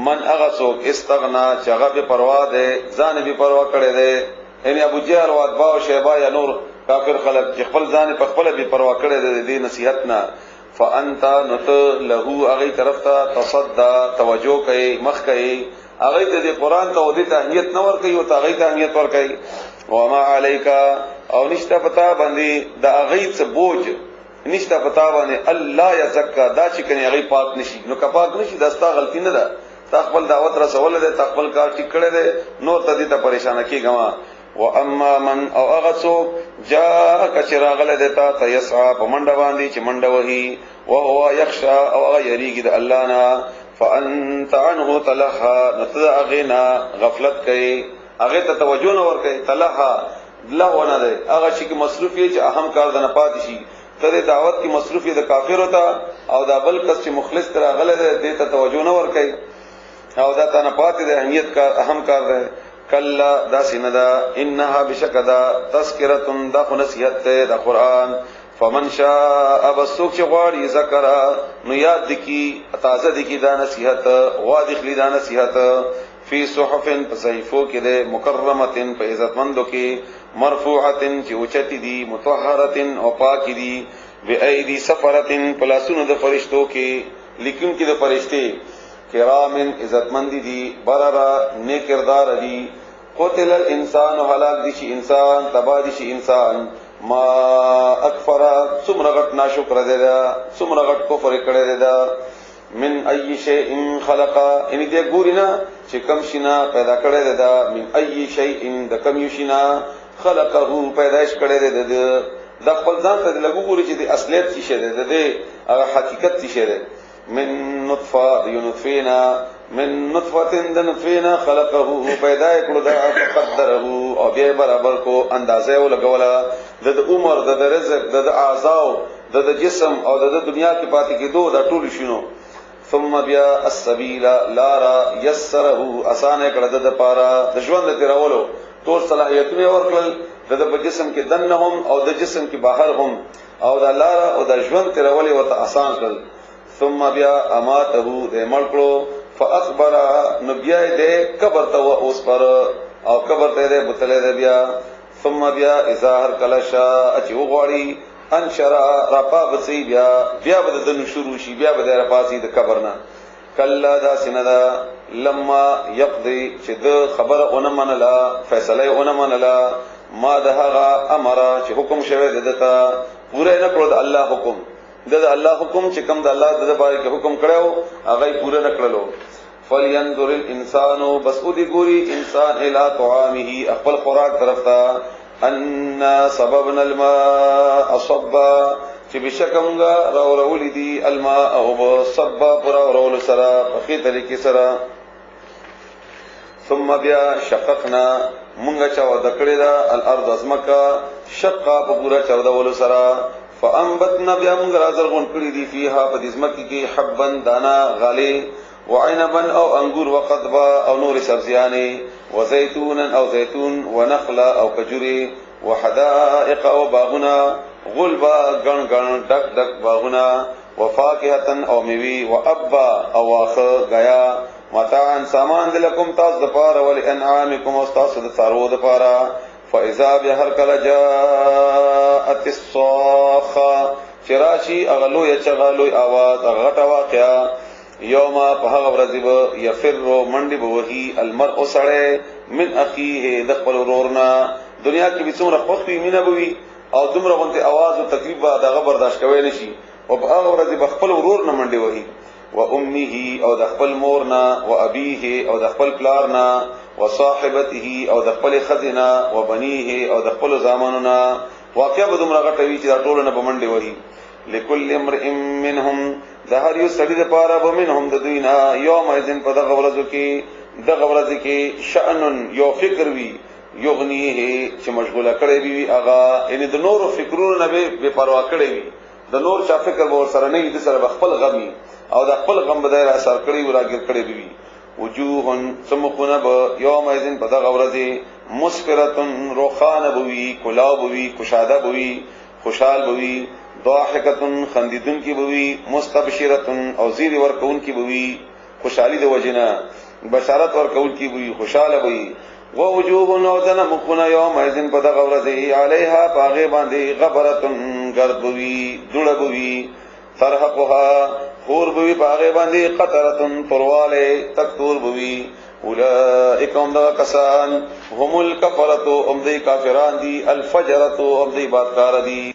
من اغا څوک استغنا چغه به پروا ده ځان به پروا کړي ده یعنی ابو جهل او اتباع او شیبا یا نور کافر خلق چې خپل ځان په خپل به پروا کړي ده د نصیحت نه فانت نت له اغه طرف ته تصدى توجه کوي مخ کوي اغه ته قرآن ته ودی ته اهمیت نه ور کوي او ته اغه ته اهمیت ور کوي وما عليك او نشتا پتا باندې د اغه څه بوج نشتا پتا باندې الله یزکا دا چې کني اغه پاک نشي نو کپاک نشي دستا غلطی نه ده تا خپل دعوت رسول ده تا خپل کار ټیک کړی ده نور ته دې ته پریشان کیږم و اما من او هغه څوک جاء کچراغله دتا تيسعى پمنډ باندې چې منډ وهي او هو يخشى او هغه یریږي د الله نه فانت عنه تلها نتغنا غفلت کوي هغه ته توجه نه ور کوي تلها الله نه ده هغه چې مصروفي چې اهم کار نه پاتې شي ته دعوت کی مصروفي د کافر ہوتا او دا بل کس چې مخلص تر غله ده دې ته توجه نه ور کوي او دا ته نه پاتې ده اهمیت کار اهم کار ده کلا دا سیندا انها بشکدا تذکرۃ دا نصیحت ته د قران فمن شاء بسوک چې غواړي ذکر نو یاد دکی تازه دکی دا نصیحت واضح لی دا نصیحت فی صحف صحیفو کې ده مکرمه په عزت مندو کې مرفوعه چې اوچتی دي مطهره او پاک دي بأيدي سفرة پلاسونو د فرشتو کې لیکن کې د فرشتي کرامن عزت مند دي بررا نیک کردار دي قتل الانسان هلاك دي شي انسان تبا دي شي انسان ما اکفر څومره غټ ناشکر دی دا څومره غټ کفر کړی دی دا من ای شیء خلق ان دې ګورینا چې کم شینا پیدا کړی دی دا من ای شیء د کم یشینا خلقه پیدائش کړی دی د خپل ځان ته لګو ګوري چې د اصلیت څه شی دی د هغه حقیقت څه شی دی من نطفه ينفينا من نطفه دنفينا خلقه پیدا کړو دا قدره او بیا برابر کو اندازې ولګولا د عمر د رزق د اعضاء د جسم او د دنیا کې پاتې کېدو دا ټول شنو ثم بیا السبيل لارا يسره اسانه کړه د پاره د ژوند تیرولو ټول صلاحیتونه ورکړل د جسم کې دنهم او د جسم کې بهر هم او د لارا او د ژوند تیرولې ورته آسان کړل ثم بیا اماته د ملکلو فاخبر نبی دې قبر ته اوس پر او قبر ته دې بتلې دې بیا ثم بیا اظهار کلشا اچ وغوړی انشرا رپا بسی بیا بد دن شروع شي بیا بد رپاسی د قبرنا کلا دا سندا لما یقضي چې د خبر اون منلا فیصله اون منلا ما دهغه امر چې حکم شوه دته پوره نه کړو د الله حکم د الله حکم چې کوم د الله د باره کې حکم کړو هغه پوره نه کړلو فلینظر الانسان بس او دی ګوري انسان الی طعامه خپل خوراک طرف ته ان سببنا الماء صبا چې بشکمغه راولول دي الماء او صبا پر راول سره په خې طریقې سره ثم بیا شققنا مونږه چا ود کړی دا الارض ازمکا شقا په پورا چا ود سره فانبتنا بیا مونږ راځرغون کړی دي فيها په دې ځمکه کې حبن دانا غالي وعنبا او انګور وقضبا او نور سبزيانه وزيتونا او زيتون ونخلا او کجوري وحدائق او باغنا غلبا غن غن دک دک باغنا وفاكهه او میوي وابا او واخ غیا متاعا سامان دلکم تاسو د پاره ول انعامکم او تاسو د ثروه د پاره فاذا بهر کل جاءت الصاخه چراشی اغلو یچغلو आवाज غټه واقعا یوم په هغه ورځ به یفر منډي بوهي المرء سړی من اخیه د خپل ورورنا دنیا کې به څومره خوخي مینه بوي او دومره غونته आवाज او تکلیف دا برداشت کوي نشي او په هغه ورځ به خپل ورور نه منډي وهي و امه او د خپل مورنا و ابيه او د خپل پلارنا و صاحبته او د خپل خزنا و بنيه او د خپل زامننا واقعا به دومره غټوي چې دا ټول نه بمنډي وهي لكل امرئ منهم ظهر یو سړي د پاره به منهم د دوینا یوم اذن په دغه ورځ کې شأن یو فکر وی یغنیه چې مشغوله کړي وي هغه ان د نور فکرونو نه به پروا کړي وي د نور چا فکر به سره نه دي سره خپل غمي او د خپل غم بدای را اثر کړي وراګر کړي وي وجوه سمخونه به یوم اذن په دغه ورځ مسفرتن روخان بوی کلاو بوی کشاده بوی خوشحال بوی ضاحکتن خندیدن کی بوی مستبشرتن او زیر ورکون کی بوی خوشحالی د وجنا بشارت ورکون کی بوی خوشحال بوی ووجوه نوزن مخنا یوم ایزن پد غورزی علیها پاغه باندې غبرتن گرد بوی دړ بوی ترحقها خور بوی پاغه باندې قطرتن پرواله تکتور بوی اولئک هم دا کسان هم الکفرتو هم دی کافران دی الفجرتو هم دی بادکار دی